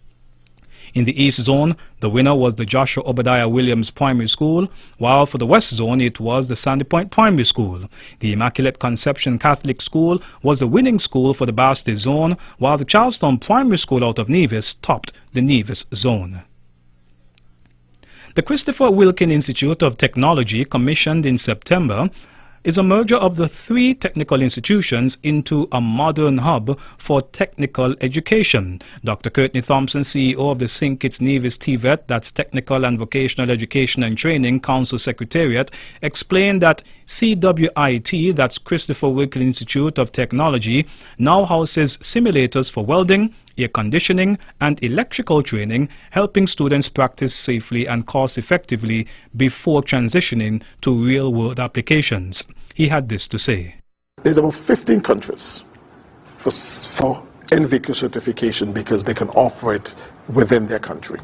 In the East Zone, the winner was the Joshua Obadiah Williams Primary School, while for the West Zone it was the Sandy Point Primary School. The Immaculate Conception Catholic School was the winning school for the Basti Zone, while the Charlestown Primary School out of Nevis topped the Nevis Zone. The Christopher Wilkin Institute of Technology, commissioned in September, is a merger of the 3 technical institutions into a modern hub for technical education. Dr. Courtney Thompson, CEO of the St. Kitts Nevis TVET, that's Technical and Vocational Education and Training Council Secretariat, explained that CWIT, that's Christopher Wilkin Institute of Technology, now houses simulators for welding, air conditioning, and electrical training, helping students practice safely and cost-effectively before transitioning to real-world applications. He had this to say. There's about 15 countries for NVQ certification because they can offer it within their country.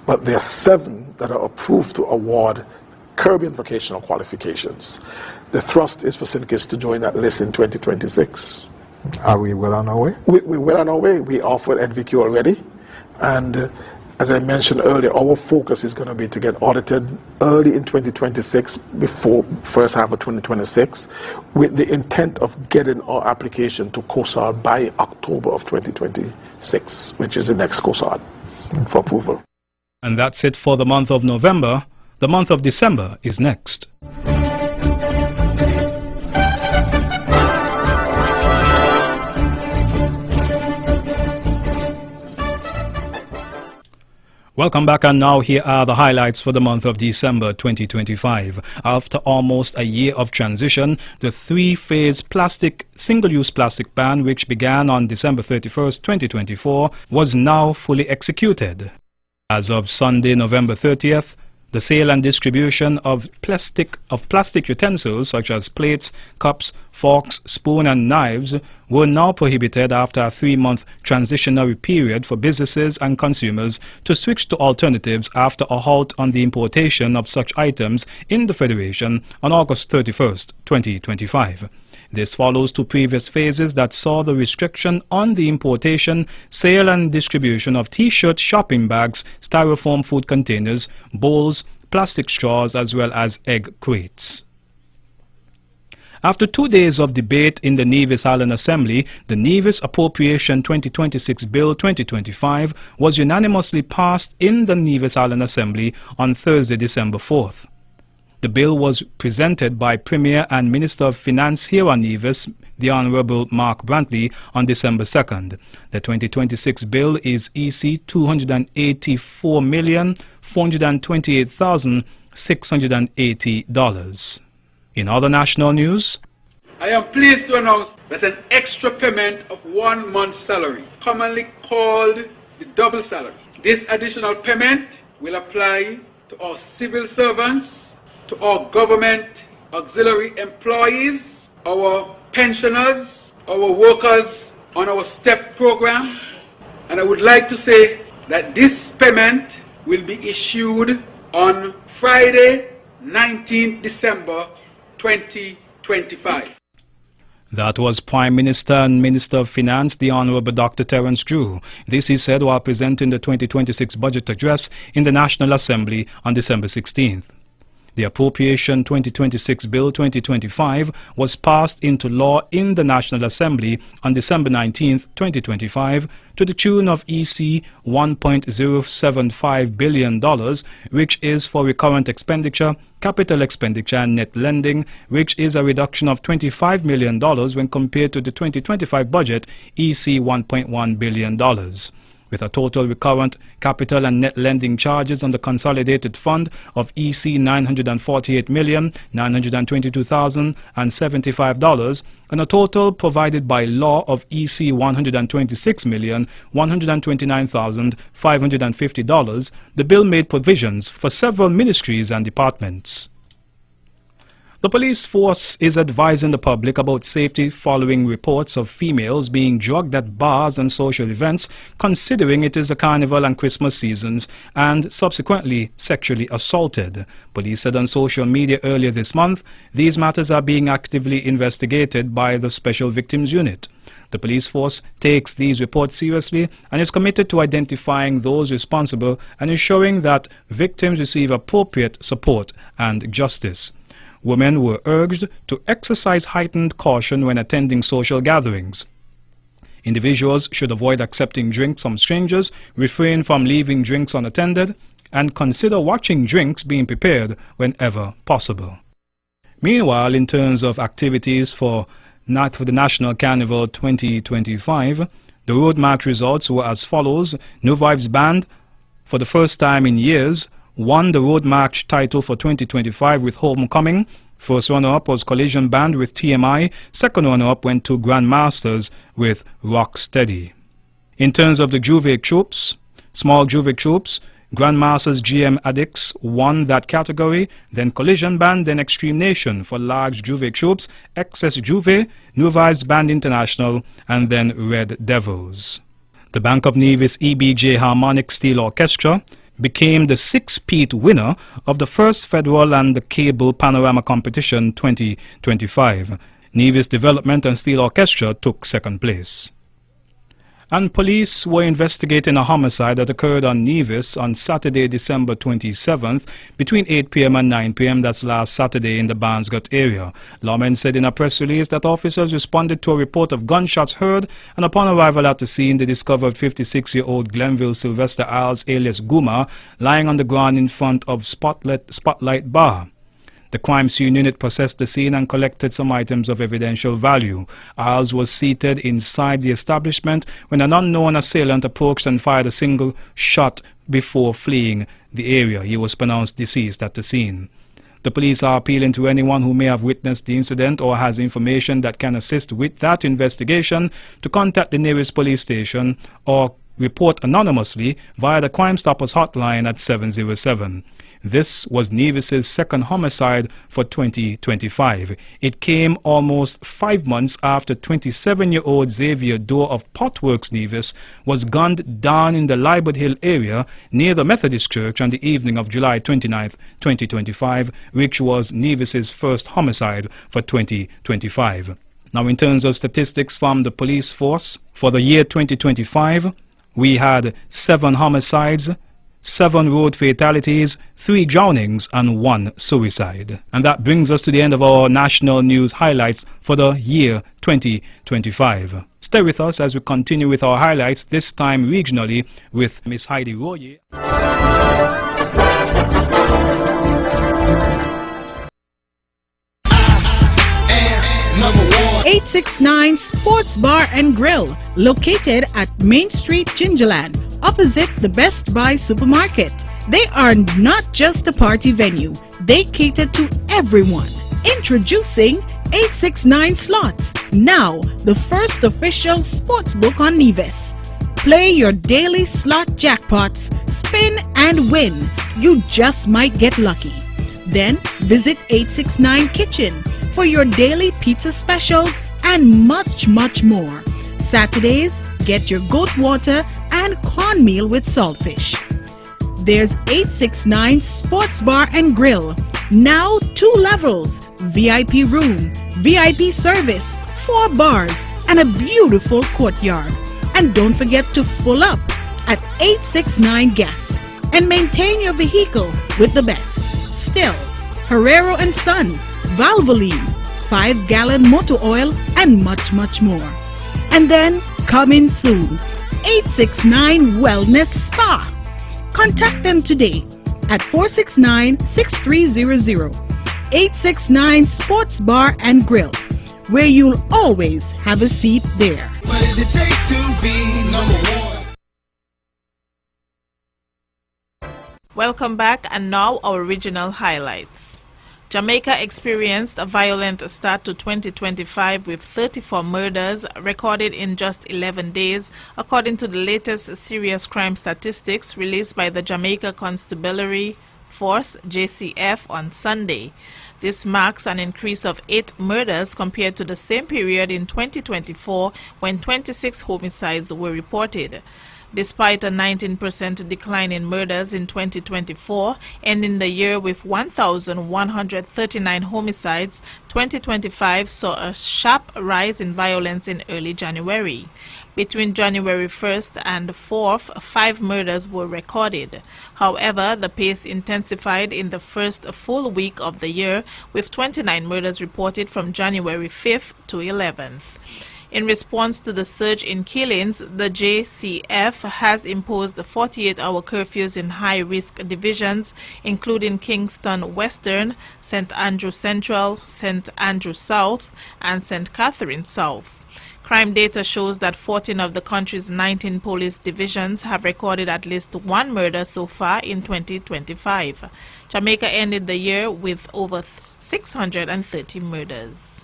But there are 7 that are approved to award Caribbean vocational qualifications. The thrust is for St. Kitts to join that list in 2026. Are we well on our way? We're well on our way. We offer NVQ already. And as I mentioned earlier, our focus is going to be to get audited early in 2026, before first half of 2026, with the intent of getting our application to COSAR by October of 2026, which is the next COSAR for approval. And that's it for the month of November. The month of December is next. Welcome back, and now here are the highlights for the month of December 2025. After almost a year of transition, the 3-phase single-use plastic ban, which began on December 31st, 2024, was now fully executed. As of Sunday, November 30th, the sale and distribution of plastic utensils such as plates, cups, forks, spoons and knives were now prohibited after a 3-month transitionary period for businesses and consumers to switch to alternatives after a halt on the importation of such items in the Federation on August 31st, 2025. This follows 2 previous phases that saw the restriction on the importation, sale and distribution of T-shirts, shopping bags, styrofoam food containers, bowls, plastic straws, as well as egg crates. After 2 days of debate in the Nevis Island Assembly, the Nevis Appropriation 2026 Bill 2025 was unanimously passed in the Nevis Island Assembly on Thursday, December 4th. The bill was presented by Premier and Minister of Finance here on Nevis, the Honourable Mark Brantley, on December 2nd. The 2026 bill is EC $284,428,680. In other national news, I am pleased to announce that an extra payment of 1 month's salary, commonly called the double salary. This additional payment will apply to our civil servants, to our government auxiliary employees, our pensioners, our workers on our STEP program. And I would like to say that this payment will be issued on Friday, 19th December 2025. That was Prime Minister and Minister of Finance, the Honourable Dr. Terence Drew. This he said while presenting the 2026 budget address in the National Assembly on December 16th. The Appropriation 2026 Bill 2025 was passed into law in the National Assembly on December 19, 2025, to the tune of EC $1.075 billion, which is for recurrent expenditure, capital expenditure and net lending, which is a reduction of $25 million when compared to the 2025 budget, EC $1.1 billion. With a total recurrent capital and net lending charges on the consolidated fund of EC $948,922,075 and a total provided by law of EC $126,129,550, the bill made provisions for several ministries and departments. The police force is advising the public about safety following reports of females being drugged at bars and social events, considering it is the carnival and Christmas seasons, and subsequently sexually assaulted. Police said on social media earlier this month, these matters are being actively investigated by the Special Victims Unit. The police force takes these reports seriously and is committed to identifying those responsible and ensuring that victims receive appropriate support and justice. Women were urged to exercise heightened caution when attending social gatherings. Individuals should avoid accepting drinks from strangers, refrain from leaving drinks unattended, and consider watching drinks being prepared whenever possible. Meanwhile, in terms of activities for the National Carnival 2025, the road march results were as follows. New Vibes Band, for the first time in years, won the Road March title for 2025 with Homecoming. First runner-up was Collision Band with TMI. Second runner-up went to Grandmasters with Rock Steady. In terms of the Juve troops, small Juve troops, Grandmasters GM Addicts won that category, then Collision Band, then Extreme Nation. For large Juve troops, XS Juve, New Vibes Band International, and then Red Devils. The Bank of Nevis EBJ Harmonic Steel Orchestra became the 6-peat winner of the first Federal and the Cable Panorama Competition 2025. Nevis Development and Steel Orchestra took second place. And police were investigating a homicide that occurred on Nevis on Saturday, December 27th, between 8 p.m. and 9 p.m. That's last Saturday in the Barnesgut area. Lawmen said in a press release that officers responded to a report of gunshots heard, and upon arrival at the scene, they discovered 56-year-old Glenville Sylvester Isles alias Guma lying on the ground in front of Spotlight Bar. The crime scene unit processed the scene and collected some items of evidential value. Isles was seated inside the establishment when an unknown assailant approached and fired a single shot before fleeing the area. He was pronounced deceased at the scene. The police are appealing to anyone who may have witnessed the incident or has information that can assist with that investigation to contact the nearest police station or report anonymously via the Crime Stoppers hotline at 707. This was Nevis's second homicide for 2025. It came almost 5 months after 27-year-old Xavier Doe of Potworks, Nevis, was gunned down in the Liebert Hill area near the Methodist Church on the evening of July 29, 2025, which was Nevis's first homicide for 2025. Now, in terms of statistics from the police force, for the year 2025, we had 7 homicides, 7 road fatalities, 3 drownings and 1 suicide. And that brings us to the end of our national news highlights for the year 2025. Stay with us as we continue with our highlights, this time regionally with Miss Heidi Royer. 869 Sports Bar and Grill, located at Main Street, Gingerland, opposite the Best Buy supermarket. They are not just a party venue, they cater to everyone. Introducing 869 Slots, now the first official sports book on Nevis. Play your daily slot jackpots, spin and win. You just might get lucky. Then visit 869 Kitchen for your daily pizza specials and much more. Saturdays, get your goat water and cornmeal with saltfish. there's 869 Sports Bar and Grill. Now 2 levels, VIP room, VIP service, 4 bars, and a beautiful courtyard. And don't forget to full up at 869 Gas and maintain your vehicle with the best. Still, Herrero & Son, Valvoline, 5-gallon motor oil, and much, much more. And then, coming soon, 869 Wellness Spa. Contact them today at 469-6300. 869 Sports Bar and Grill, where you'll always have a seat there. What does it take to be number one? Welcome back, and now our regional highlights. Jamaica experienced a violent start to 2025 with 34 murders recorded in just 11 days, according to the latest serious crime statistics released by the Jamaica Constabulary Force, JCF, on Sunday. This marks an increase of 8 murders compared to the same period in 2024, when 26 homicides were reported. Despite a 19% decline in murders in 2024, ending the year with 1,139 homicides, 2025 saw a sharp rise in violence in early January. Between January 1st and 4th, 5 murders were recorded. However, the pace intensified in the first full week of the year, with 29 murders reported from January 5th to 11th. In response to the surge in killings, the JCF has imposed 48-hour curfews in high-risk divisions, including Kingston Western, St. Andrew Central, St. Andrew South, and St. Catherine South. Crime data shows that 14 of the country's 19 police divisions have recorded at least 1 murder so far in 2025. Jamaica ended the year with over 630 murders.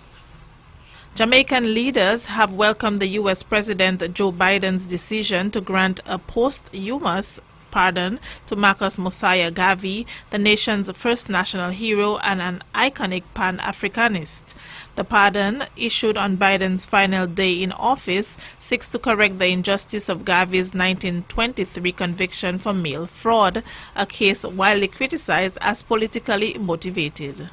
Jamaican leaders have welcomed the U.S. President Joe Biden's decision to grant a posthumous pardon to Marcus Mosiah Garvey, the nation's first national hero and an iconic Pan-Africanist. The pardon, issued on Biden's final day in office, seeks to correct the injustice of Garvey's 1923 conviction for mail fraud, a case widely criticized as politically motivated.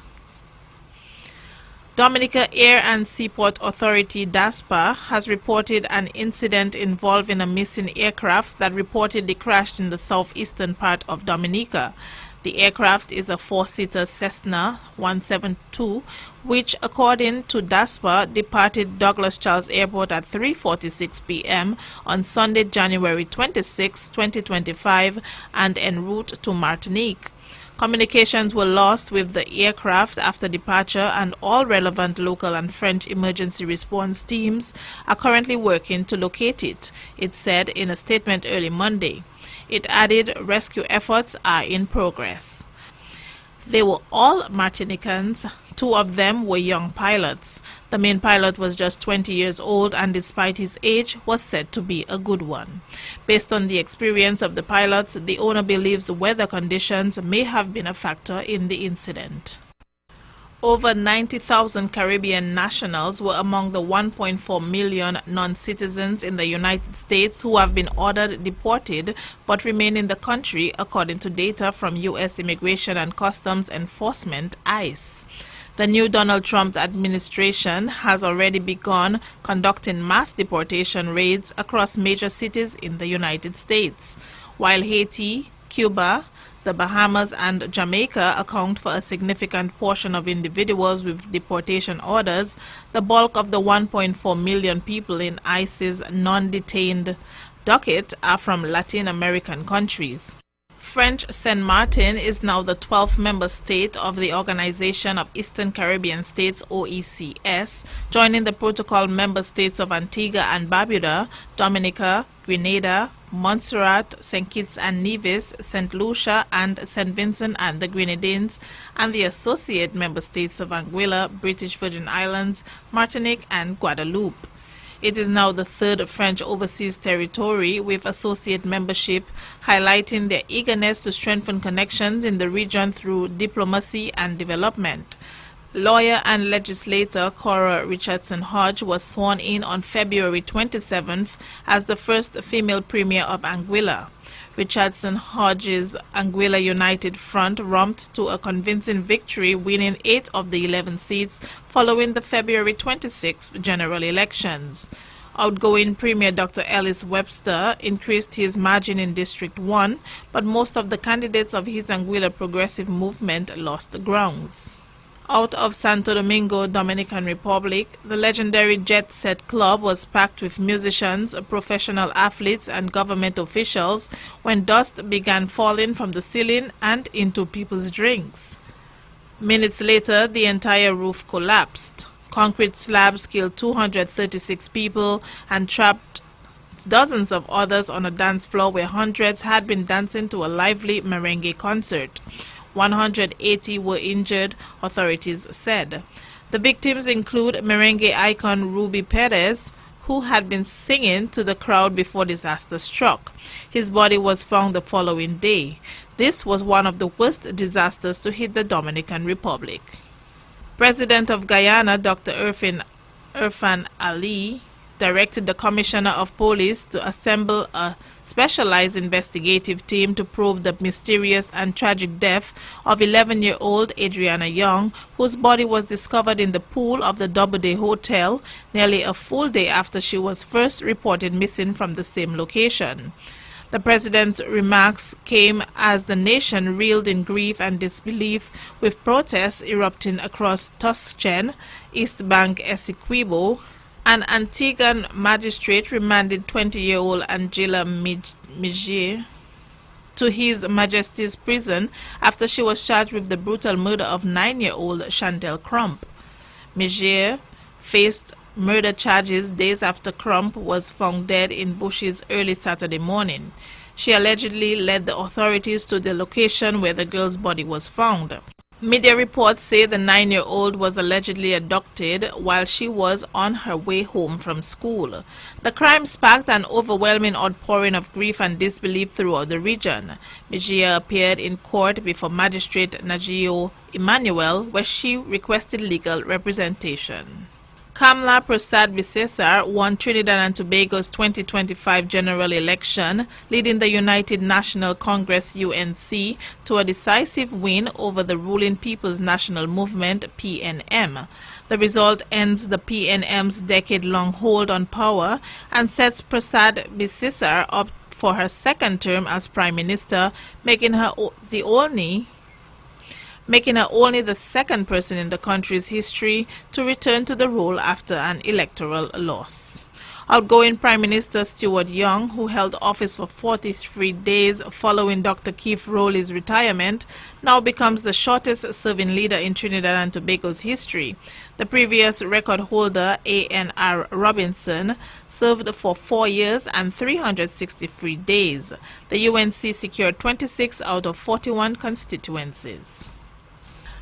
Dominica Air and Seaport Authority DASPA has reported an incident involving a missing aircraft that reportedly crashed in the southeastern part of Dominica. The aircraft is a 4-seater Cessna 172, which, according to DASPA, departed Douglas Charles Airport at 3:46 p.m. on Sunday, January 26, 2025, and en route to Martinique. Communications were lost with the aircraft after departure, and all relevant local and French emergency response teams are currently working to locate it, it said in a statement early Monday. It added rescue efforts are in progress. They were all Martinicans. 2 of them were young pilots. The main pilot was just 20 years old and, despite his age, was said to be a good one. Based on the experience of the pilots, the owner believes weather conditions may have been a factor in the incident. Over 90,000 Caribbean nationals were among the 1.4 million non-citizens in the United States who have been ordered deported but remain in the country, according to data from U.S. Immigration and Customs Enforcement, ICE. The new Donald Trump administration has already begun conducting mass deportation raids across major cities in the United States. While Haiti, Cuba, the Bahamas and Jamaica account for a significant portion of individuals with deportation orders, the bulk of the 1.4 million people in ICE's non-detained docket are from Latin American countries. French Saint Martin is now the 12th member state of the Organization of Eastern Caribbean States, OECS, joining the protocol member states of Antigua and Barbuda, Dominica, Grenada, Montserrat, St. Kitts and Nevis, St. Lucia, and St. Vincent and the Grenadines, and the associate member states of Anguilla, British Virgin Islands, Martinique, and Guadeloupe. It is now the 3rd French overseas territory with associate membership, highlighting their eagerness to strengthen connections in the region through diplomacy and development. Lawyer and legislator Cora Richardson Hodge was sworn in on February 27th as the first female premier of Anguilla. Richardson Hodge's Anguilla United Front romped to a convincing victory, winning 8 of the 11 seats following the February 26th general elections. Outgoing Premier Dr. Ellis Webster increased his margin in District 1, but most of the candidates of his Anguilla Progressive Movement lost grounds. Out of Santo Domingo, Dominican Republic, the legendary Jet Set Club was packed with musicians, professional athletes, and government officials when dust began falling from the ceiling and into people's drinks. Minutes later, the entire roof collapsed. Concrete slabs killed 236 people and trapped dozens of others on a dance floor where hundreds had been dancing to a lively merengue concert. 180 were injured, authorities said. The victims include merengue icon Ruby Perez, who had been singing to the crowd before disaster struck. His body was found the following day. This was one of the worst disasters to hit the Dominican Republic. President of Guyana, Dr. Irfan Ali, directed the Commissioner of Police to assemble a specialized investigative team to probe the mysterious and tragic death of 11-year-old Adriana Young, whose body was discovered in the pool of the Doubleday Hotel nearly a full day after she was first reported missing from the same location. The president's remarks came as the nation reeled in grief and disbelief, with protests erupting across Tuskegee, East Bank, Essequibo. An Antiguan magistrate remanded 20-year-old Angela Migier to His Majesty's prison after she was charged with the brutal murder of 9-year-old Chantel Crump. Migier faced murder charges days after Crump was found dead in bushes early Saturday morning. She allegedly led the authorities to the location where the girl's body was found. Media reports say the 9-year-old was allegedly abducted while she was on her way home from school. The crime sparked an overwhelming outpouring of grief and disbelief throughout the region. Migia appeared in court before Magistrate Najio Emmanuel, where she requested legal representation. Kamla Prasad Bisesar won Trinidad and Tobago's 2025 general election, leading the United National Congress UNC to a decisive win over the ruling People's National Movement PNM. The result ends the PNM's decade-long hold on power and sets Prasad Bisesar up for her second term as Prime Minister, making her only the second person in the country's history to return to the role after an electoral loss. Outgoing Prime Minister Stuart Young, who held office for 43 days following Dr. Keith Rowley's retirement, now becomes the shortest-serving leader in Trinidad and Tobago's history. The previous record holder, A.N.R. Robinson, served for 4 years and 363 days. The UNC secured 26 out of 41 constituencies.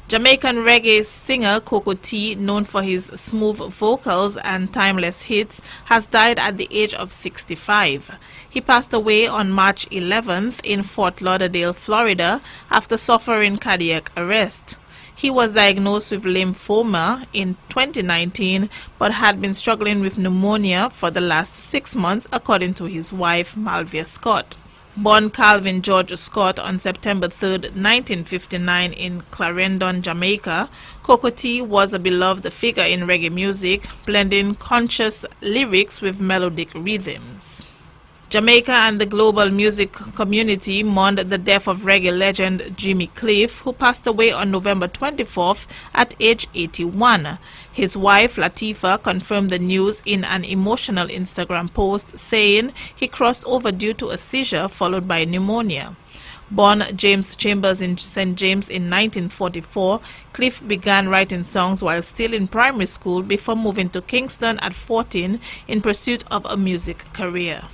Jamaican reggae singer Coco T, known for his smooth vocals and timeless hits, has died at the age of 65. He passed away on March 11th in Fort Lauderdale, Florida, after suffering cardiac arrest. He was diagnosed with lymphoma in 2019 but had been struggling with pneumonia for the last 6 months, according to his wife, Malvia Scott. Born Calvin George Scott on September 3, 1959 in Clarendon, Jamaica, Coco T was a beloved figure in reggae music, blending conscious lyrics with melodic rhythms. Jamaica and the global music community mourned the death of reggae legend Jimmy Cliff, who passed away on November 24th at age 81. His wife, Latifah, confirmed the news in an emotional Instagram post, saying he crossed over due to a seizure followed by pneumonia. Born James Chambers in St. James in 1944, Cliff began writing songs while still in primary school before moving to Kingston at 14 in pursuit of a music career.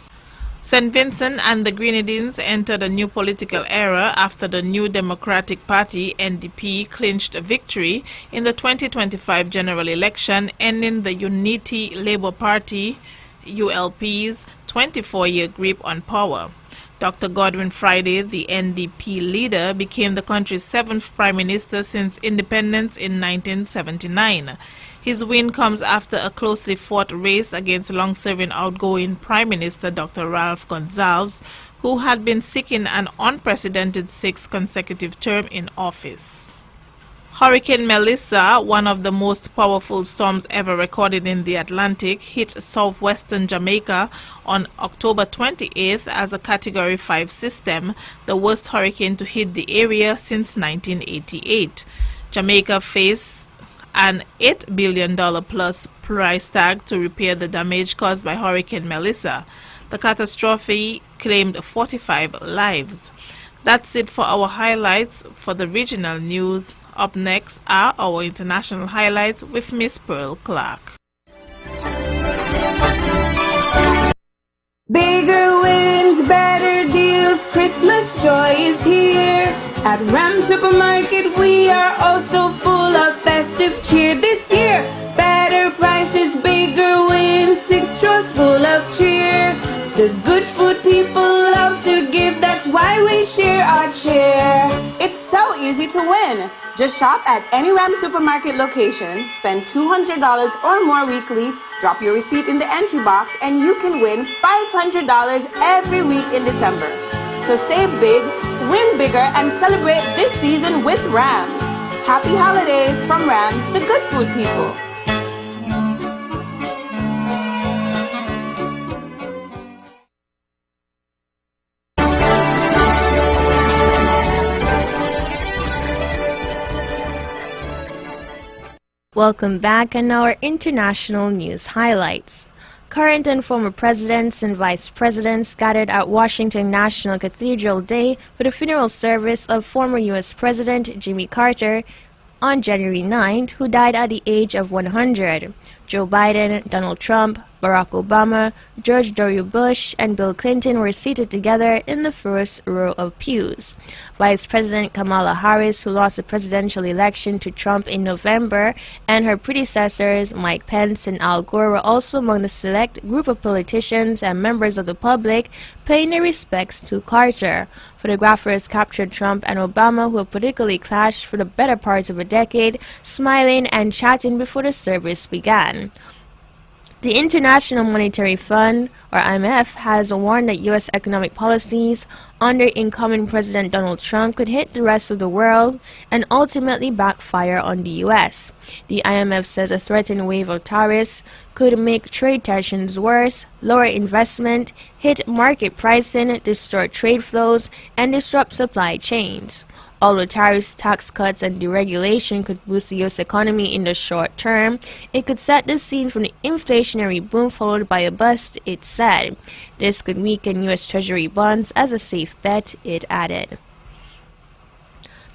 St. Vincent and the Grenadines entered a new political era after the New Democratic Party (NDP) clinched a victory in the 2025 general election, ending the Unity Labour Party (ULP's) 24-year grip on power. Dr. Godwin Friday, the NDP leader, became the country's 7th prime minister since independence in 1979. His win comes after a closely fought race against long-serving outgoing Prime Minister Dr. Ralph Gonsalves, who had been seeking an unprecedented 6th consecutive term in office. Hurricane Melissa, one of the most powerful storms ever recorded in the Atlantic, hit southwestern Jamaica on October 28th as a Category 5 system, the worst hurricane to hit the area since 1988. Jamaica faced an $8 billion plus price tag to repair the damage caused by Hurricane Melissa. The catastrophe claimed 45 lives. That's it for our highlights for the regional news. Up next are our international highlights with Miss Pearl Clark. Bigger wins, better deals, Christmas joy is here. At Ram Supermarket we are also full of festive cheer this year. Better prices, bigger wins, 6 straws full of cheer. The good food people love to give, that's why we share our cheer. It's so easy to win. Just shop at any Ram Supermarket location, spend $200 or more weekly, drop your receipt in the entry box, and you can win $500 every week in December. So save big, win bigger, and celebrate this season with Rams. Happy holidays from Rams, the good food people. Welcome back, and now our international news highlights. Current and former presidents and vice presidents gathered at Washington National Cathedral Day for the funeral service of former U.S. President Jimmy Carter on January 9th, who died at the age of 100. Joe Biden, Donald Trump, Barack Obama, George W. Bush, and Bill Clinton were seated together in the first row of pews. Vice President Kamala Harris, who lost the presidential election to Trump in November, and her predecessors Mike Pence and Al Gore were also among the select group of politicians and members of the public paying their respects to Carter. Photographers captured Trump and Obama, who had politically clashed for the better part of a decade, smiling and chatting before the service began. The International Monetary Fund, or IMF, has warned that U.S. economic policies under incoming President Donald Trump could hit the rest of the world and ultimately backfire on the U.S. The IMF says a threatened wave of tariffs could make trade tensions worse, lower investment, hit market pricing, distort trade flows, and disrupt supply chains. Although tariffs, tax cuts, and deregulation could boost the U.S. economy in the short term, it could set the scene for an inflationary boom followed by a bust, it said. This could weaken U.S. Treasury bonds as a safe bet, it added.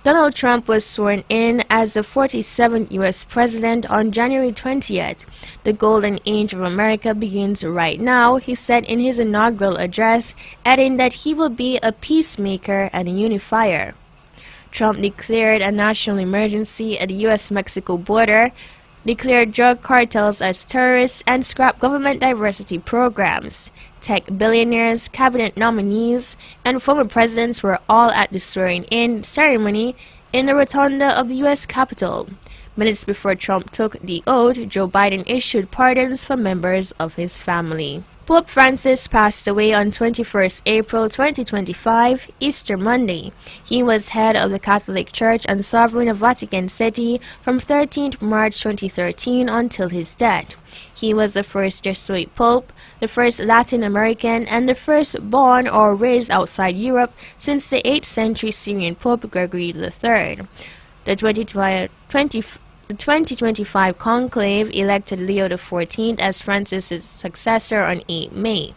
Donald Trump was sworn in as the 47th U.S. President on January 20th. The golden age of America begins right now, he said in his inaugural address, adding that he will be a peacemaker and a unifier. Trump declared a national emergency at the U.S.-Mexico border, declared drug cartels as terrorists, and scrapped government diversity programs. Tech billionaires, cabinet nominees, and former presidents were all at the swearing-in ceremony in the rotunda of the U.S. Capitol. Minutes before Trump took the oath, Joe Biden issued pardons for members of his family. Pope Francis passed away on 21st April 2025, Easter Monday. He was head of the Catholic Church and sovereign of Vatican City from 13th March 2013 until his death. He was the first Jesuit pope, the first Latin American, and the first born or raised outside Europe since the 8th century Syrian Pope Gregory III. The 2025 conclave elected Leo XIV as Francis' successor on 8 May.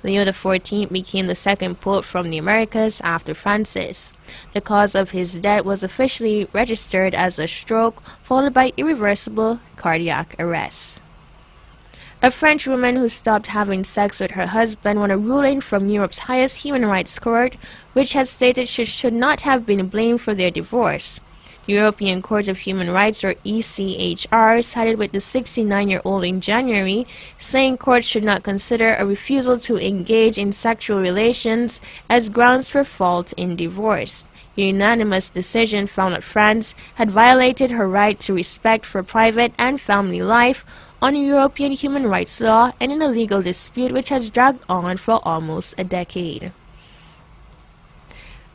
Leo XIV became the second pope from the Americas after Francis. The cause of his death was officially registered as a stroke, followed by irreversible cardiac arrest. A French woman who stopped having sex with her husband won a ruling from Europe's highest human rights court, which has stated she should not have been blamed for their divorce. European Court of Human Rights, or ECHR, sided with the 69-year-old in January, saying courts should not consider a refusal to engage in sexual relations as grounds for fault in divorce. The unanimous decision found that France had violated her right to respect for private and family life on European human rights law and in a legal dispute which has dragged on for almost a decade.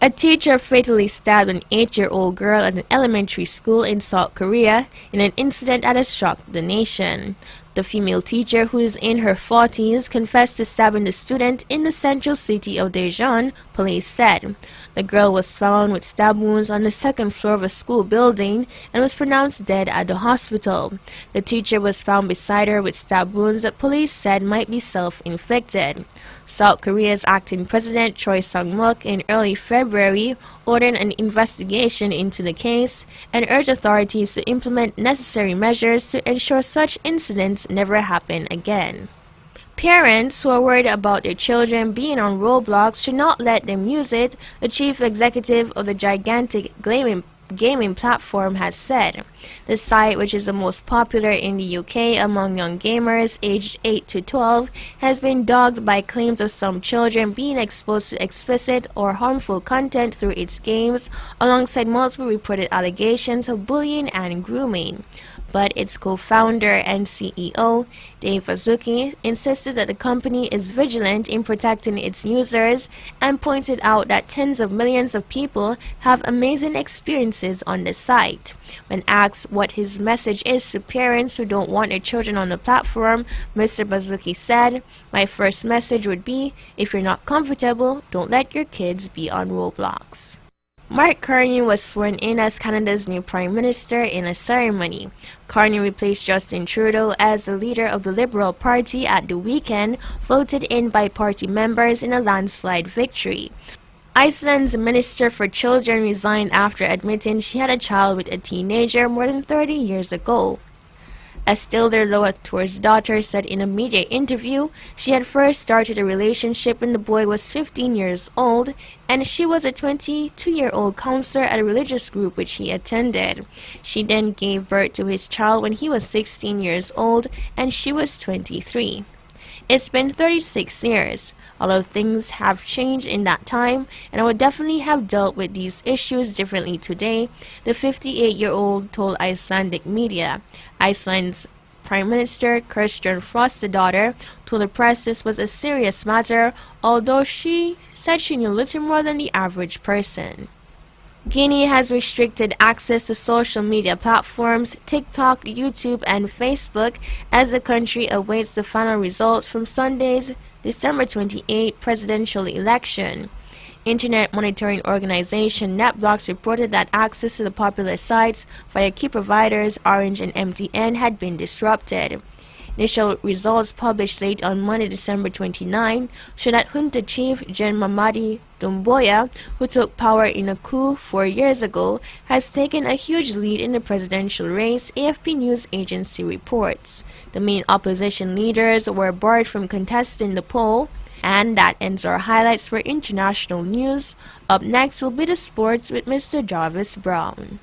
A teacher fatally stabbed an 8-year-old girl at an elementary school in South Korea in an incident that has shocked the nation. The female teacher, who is in her 40s, confessed to stabbing the student in the central city of Daejeon, police said. The girl was found with stab wounds on the second floor of a school building and was pronounced dead at the hospital. The teacher was found beside her with stab wounds that police said might be self-inflicted. South Korea's acting president Choi Sang-muk in early February ordered an investigation into the case and urged authorities to implement necessary measures to ensure such incidents never happen again. Parents who are worried about their children being on Roblox should not let them use it, the chief executive of the gigantic gaming platform has said. The site, which is the most popular in the UK among young gamers aged 8 to 12, has been dogged by claims of some children being exposed to explicit or harmful content through its games, alongside multiple reported allegations of bullying and grooming. But its co-founder and CEO, Dave Azuki, insisted that the company is vigilant in protecting its users and pointed out that tens of millions of people have amazing experiences on the site. When asked what his message is to parents who don't want their children on the platform, Mr. Bazuki said, "My first message would be, if you're not comfortable, don't let your kids be on Roblox." Mark Carney was sworn in as Canada's new Prime Minister in a ceremony. Carney replaced Justin Trudeau as the leader of the Liberal Party at the weekend, voted in by party members in a landslide victory. Iceland's Minister for Children resigned after admitting she had a child with a teenager more than 30 years ago. Estilder Loator's daughter said in a media interview she had first started a relationship when the boy was 15 years old, and she was a 22-year-old counselor at a religious group which he attended. She then gave birth to his child when he was 16 years old and she was 23. It's been 36 years. Although things have changed in that time, and I would definitely have dealt with these issues differently today, the 58-year-old told Icelandic media. Iceland's Prime Minister Kristrún Frost, the daughter, told the press this was a serious matter, although she said she knew little more than the average person. Guinea has restricted access to social media platforms TikTok, YouTube, and Facebook as the country awaits the final results from Sunday's December 28 presidential election. Internet monitoring organization NetBlocks reported that access to the popular sites via key providers Orange and MTN had been disrupted. Initial results published late on Monday, December 29, showed that junta chief Gen Mamadi Doumbouya, who took power in a coup 4 years ago, has taken a huge lead in the presidential race, AFP news agency reports. The main opposition leaders were barred from contesting the poll. And that ends our highlights for international news. Up next will be the sports with Mr. Jarvis Brown.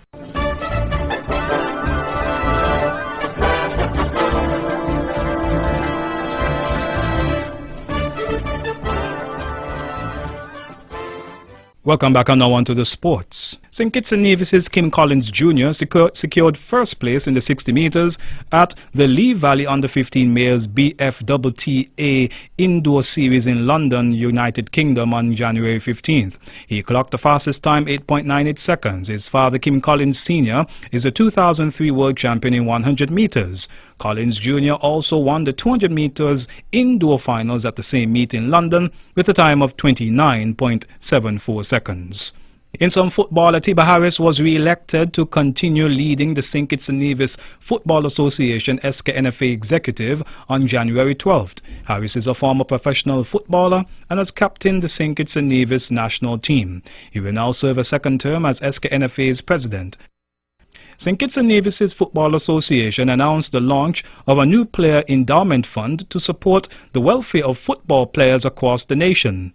Welcome back, and now on to the sports. St. Kitts and Nevis's Kim Collins Jr. secured first place in the 60 meters at the Lee Valley Under-15 Males BFTTA Indoor Series in London, United Kingdom on January 15th. He clocked the fastest time, 8.98 seconds. His father, Kim Collins Sr., is a 2003 world champion in 100 meters. Collins Jr. also won the 200 meters indoor finals at the same meet in London with a time of 29.74 seconds. In some football, Atiba Harris was re-elected to continue leading the St. Kitts and Nevis Football Association SKNFA executive on January 12th. Harris is a former professional footballer and has captained the St. Kitts and Nevis national team. He will now serve a second term as SKNFA's president. St. Kitts and Nevis Football Association announced the launch of a new player endowment fund to support the welfare of football players across the nation.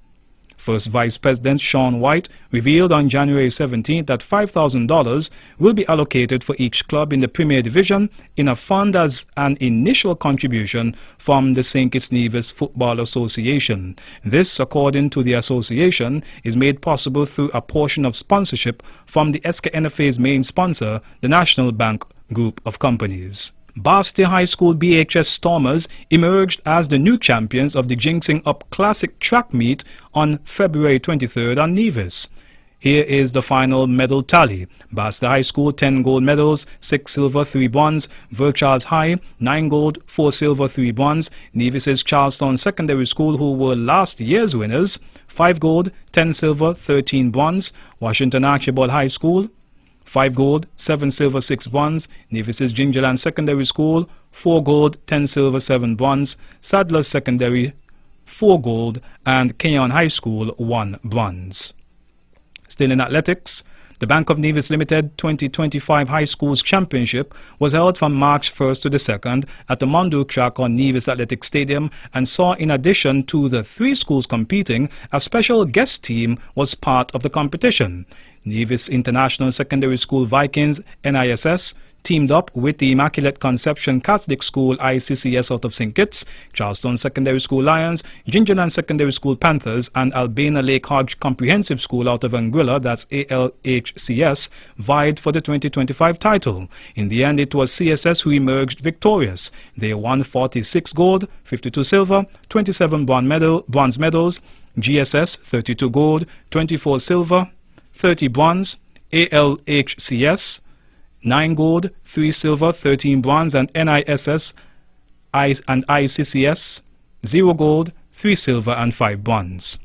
First Vice President Sean White revealed on January 17th that $5,000 will be allocated for each club in the Premier Division in a fund as an initial contribution from the St. Kitts Nevis Football Association. This, according to the association, is made possible through a portion of sponsorship from the SKNFA's main sponsor, the National Bank Group of Companies. Bastia High School BHS Stormers emerged as the new champions of the Jinxing Up Classic track meet on February 23rd on Nevis. Here is the final medal tally. Bastia High School 10 gold medals, 6 silver, 3 bronze. Vircharles High 9 gold, 4 silver, 3 bronze. Nevis's Charlestown Secondary School, who were last year's winners, 5 gold, 10 silver, 13 bronze. Washington Archibald High School 5 gold, 7 silver, 6 bronze. Nevis's Gingerland Secondary School 4 gold, 10 silver, 7 bronze. Sadler's Secondary 4 gold, and Kenyon High School 1 bronze. Still in athletics, the Bank of Nevis Limited 2025 High Schools Championship was held from March 1st to the 2nd at the Mondu track on Nevis Athletic Stadium and saw, in addition to the 3 schools competing, a special guest team was part of the competition. Nevis International Secondary School Vikings, NISS, teamed up with the Immaculate Conception Catholic School ICCS out of St. Kitts, Charlestown Secondary School Lions, Gingerland Secondary School Panthers, and Albana Lake Hodge Comprehensive School out of Anguilla, that's ALHCS, vied for the 2025 title. In the end, it was CSS who emerged victorious. They won 46 gold, 52 silver, 27 bronze medals, GSS 32 gold, 24 silver, 30 bronze, ALHCS 9 gold, 3 silver, 13 bronze, and NISS and ICCS 0 gold, 3 silver, and 5 bronze.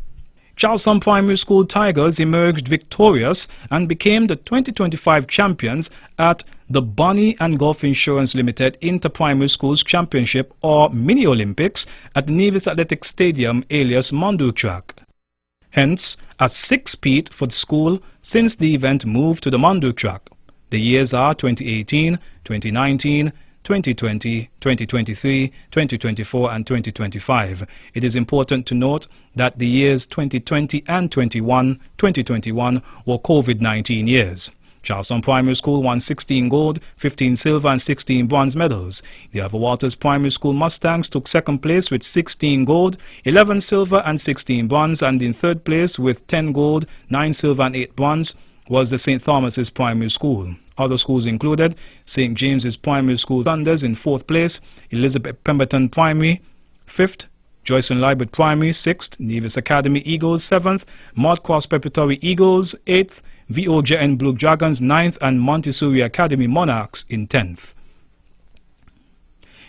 Charlestown Primary School Tigers emerged victorious and became the 2025 champions at the Bonnie and Golf Insurance Limited Inter-Primary Schools Championship, or Mini Olympics, at the Nevis Athletic Stadium alias Mondu track. Hence, a 6-peat for the school since the event moved to the Mondu track. The years are 2018, 2019, 2020, 2023, 2024 and 2025. It is important to note that the years 2020 and 2021 were COVID-19 years. Charlestown Primary School won 16 gold, 15 silver and 16 bronze medals. The Everwaters Primary School Mustangs took second place with 16 gold, 11 silver and 16 bronze, and in third place with 10 gold, 9 silver and 8 bronze was the St. Thomas's Primary School. Other schools included St. James's Primary School Thunders in 4th place, Elizabeth Pemberton Primary 5th, Joyce and Libert Primary 6th, Nevis Academy Eagles 7th, Mott Cross Preparatory Eagles 8th, VOJN Blue Dragons 9th, and Montessori Academy Monarchs in 10th.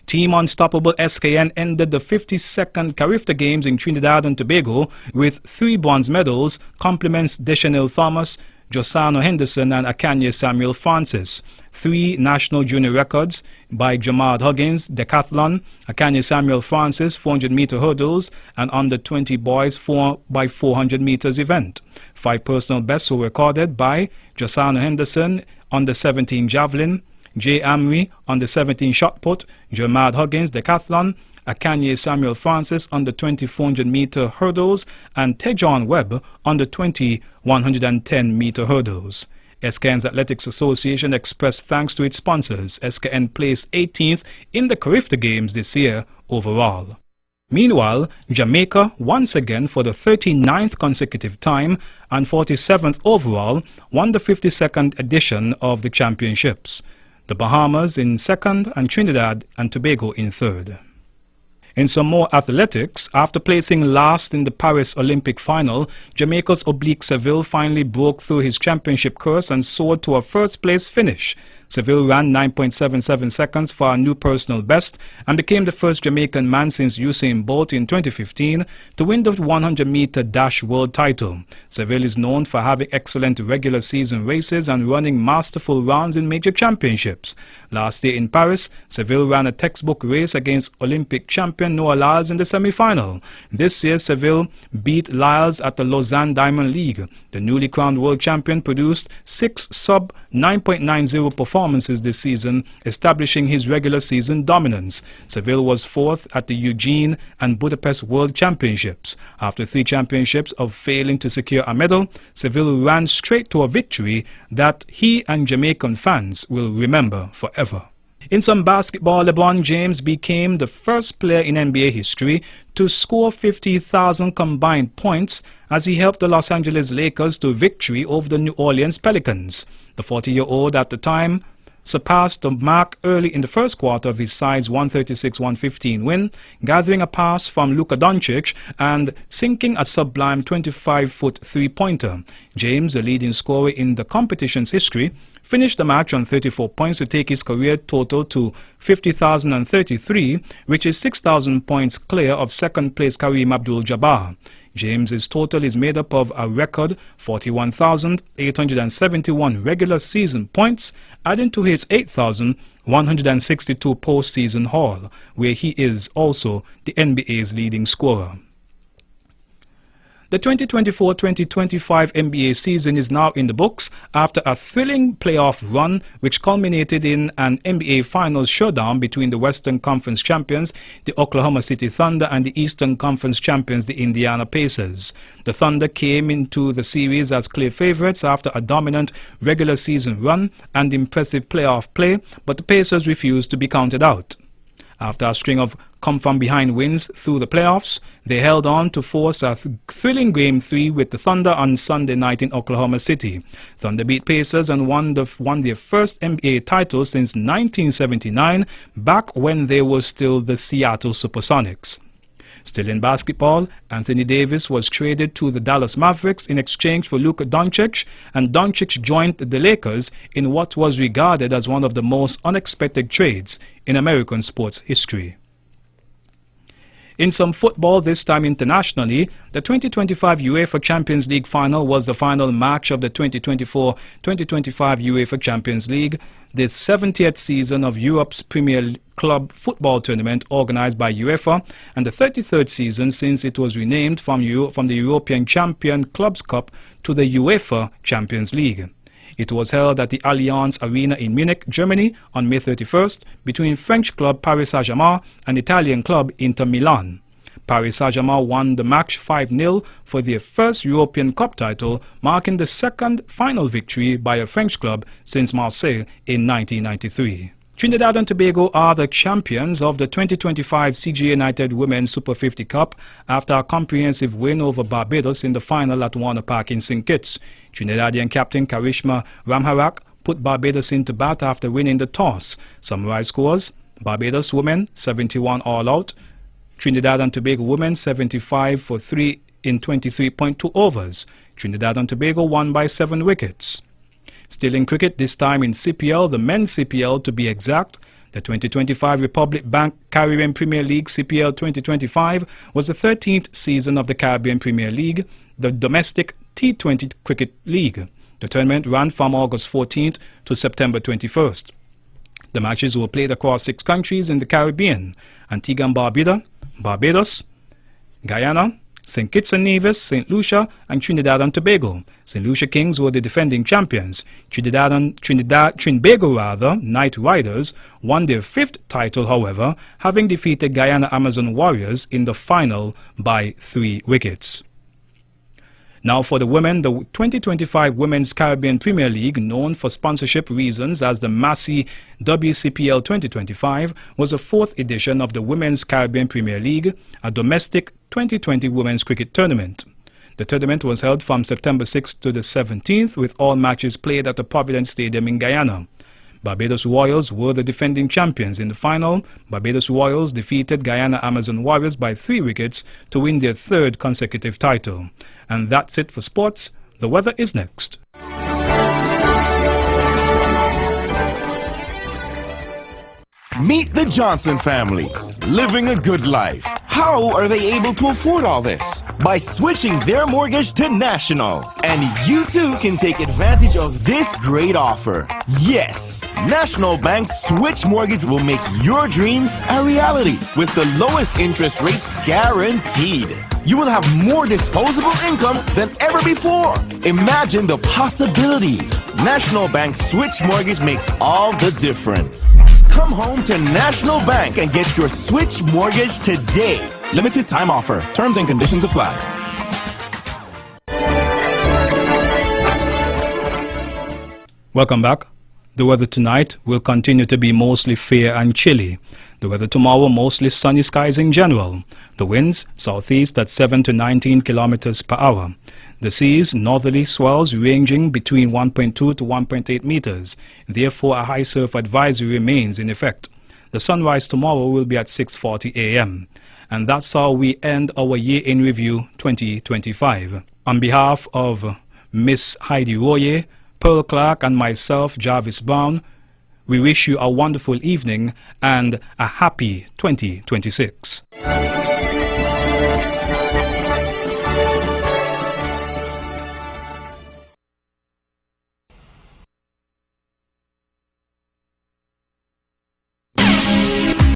Team Unstoppable SKN ended the 52nd Carifta Games in Trinidad and Tobago with 3 bronze medals, compliments Deschanel Thomas, Josano Henderson and Akanye Samuel Francis. 3 national junior records by Jamad Huggins, decathlon, Akanye Samuel Francis, 400-meter hurdles, and under 20 boys 4x400 meters event. 5 personal bests were recorded by Josano Henderson under 17 javelin, Jay Amri under 17 shot put, Jamad Huggins, decathlon, Akanye Samuel Francis under 20 400-meter hurdles, and Tejon Webb under 20 110-meter hurdles. SKN's Athletics Association expressed thanks to its sponsors. SKN placed 18th in the Carifta Games this year overall. Meanwhile, Jamaica, once again for the 39th consecutive time and 47th overall, won the 52nd edition of the championships. The Bahamas in 2nd and Trinidad and Tobago in 3rd. In some more athletics, after placing last in the Paris Olympic final, Jamaica's Oblique Seville finally broke through his championship curse and soared to a first-place finish. Seville ran 9.77 seconds for a new personal best and became the first Jamaican man since Usain Bolt in 2015 to win the 100-meter dash world title. Seville is known for having excellent regular season races and running masterful rounds in major championships. Last year in Paris, Seville ran a textbook race against Olympic champion champion Noah Lyles in the semi-final. This year, Seville beat Lyles at the Lausanne Diamond League. The newly crowned world champion produced 6 sub-9.90 performances this season, establishing his regular season dominance. Seville was 4th at the Eugene and Budapest World Championships. After 3 championships of failing to secure a medal, Seville ran straight to a victory that he and Jamaican fans will remember forever. In some basketball, LeBron James became the first player in NBA history to score 50,000 combined points as he helped the Los Angeles Lakers to victory over the New Orleans Pelicans. The 40-year-old at the time surpassed the mark early in the first quarter of his side's 136-115 win, gathering a pass from Luka Doncic and sinking a sublime 25-foot three-pointer. James, the leading scorer in the competition's history, finished the match on 34 points to take his career total to 50,033, which is 6,000 points clear of second-place Kareem Abdul-Jabbar. James's total is made up of a record 41,871 regular season points, adding to his 8,162 postseason haul, where he is also the NBA's leading scorer. The 2024-2025 NBA season is now in the books after a thrilling playoff run which culminated in an NBA Finals showdown between the Western Conference champions, the Oklahoma City Thunder, and the Eastern Conference champions, the Indiana Pacers. The Thunder came into the series as clear favorites after a dominant regular season run and impressive playoff play, but the Pacers refused to be counted out. After a string of come-from-behind wins through the playoffs, they held on to force a thrilling Game 3 with the Thunder on Sunday night in Oklahoma City. Thunder beat Pacers and won their first NBA title since 1979, back when they were still the Seattle Supersonics. Still in basketball, Anthony Davis was traded to the Dallas Mavericks in exchange for Luka Doncic, and Doncic joined the Lakers in what was regarded as one of the most unexpected trades in American sports history. In some football, this time internationally, the 2025 UEFA Champions League final was the final match of the 2024-2025 UEFA Champions League, the 70th season of Europe's Premier Club football tournament organized by UEFA, and the 33rd season since it was renamed from the European Champion Clubs Cup to the UEFA Champions League. It was held at the Allianz Arena in Munich, Germany on May 31st between French club Paris Saint-Germain and Italian club Inter Milan. Paris Saint-Germain won the match 5-0 for their first European Cup title, marking the second final victory by a French club since Marseille in 1993. Trinidad and Tobago are the champions of the 2025 CG United Women's Super 50 Cup after a comprehensive win over Barbados in the final at Warner Park in St. Kitts. Trinidadian captain Karishma Ramharak put Barbados into bat after winning the toss. Summarized scores: Barbados women 71 all out, Trinidad and Tobago women 75 for 3 in 23.2 overs. Trinidad and Tobago won by 7 wickets. Still in cricket, this time in CPL, the men's CPL to be exact, the 2025 Republic Bank Caribbean Premier League CPL 2025 was the 13th season of the Caribbean Premier League, the domestic T20 Cricket League. The tournament ran from August 14th to September 21st. The matches were played across 6 countries in the Caribbean: Antigua and Barbuda, Barbados, Guyana, St. Kitts and Nevis, St. Lucia, and Trinidad and Tobago. St. Lucia Kings were the defending champions. Trinbago Knight Riders won their 5th title, however, having defeated Guyana Amazon Warriors in the final by 3 wickets. Now for the women, the 2025 Women's Caribbean Premier League, known for sponsorship reasons as the Massey WCPL 2025, was the 4th edition of the Women's Caribbean Premier League, a domestic 2020 women's cricket tournament. The tournament was held from September 6th to the 17th, with all matches played at the Providence Stadium in Guyana. Barbados Royals were the defending champions. In the final, Barbados Royals defeated Guyana Amazon Warriors by 3 wickets to win their 3rd consecutive title. And that's it for sports. The weather is next. Meet the Johnson family, living a good life. How are they able to afford all this? by switching their mortgage to National. And you too can take advantage of this great offer. Yes, National Bank's Switch Mortgage will make your dreams a reality with the lowest interest rates guaranteed. You will have more disposable income than ever before. Imagine the possibilities. National Bank Switch Mortgage makes all the difference. Come home to National Bank and get your Switch Mortgage today. Limited time offer. Terms and conditions apply. Welcome back. The weather tonight will continue to be mostly fair and chilly. The weather tomorrow, mostly sunny skies in general. The winds, southeast at 7 to 19 kilometers per hour. The seas, northerly swells ranging between 1.2 to 1.8 meters. Therefore, a high surf advisory remains in effect. The sunrise tomorrow will be at 6:40 a.m. And that's how we end our Year in Review 2025. On behalf of Miss Heidi Royer, Pearl Clark and myself, Jarvis Brown, we wish you a wonderful evening and a happy 2026.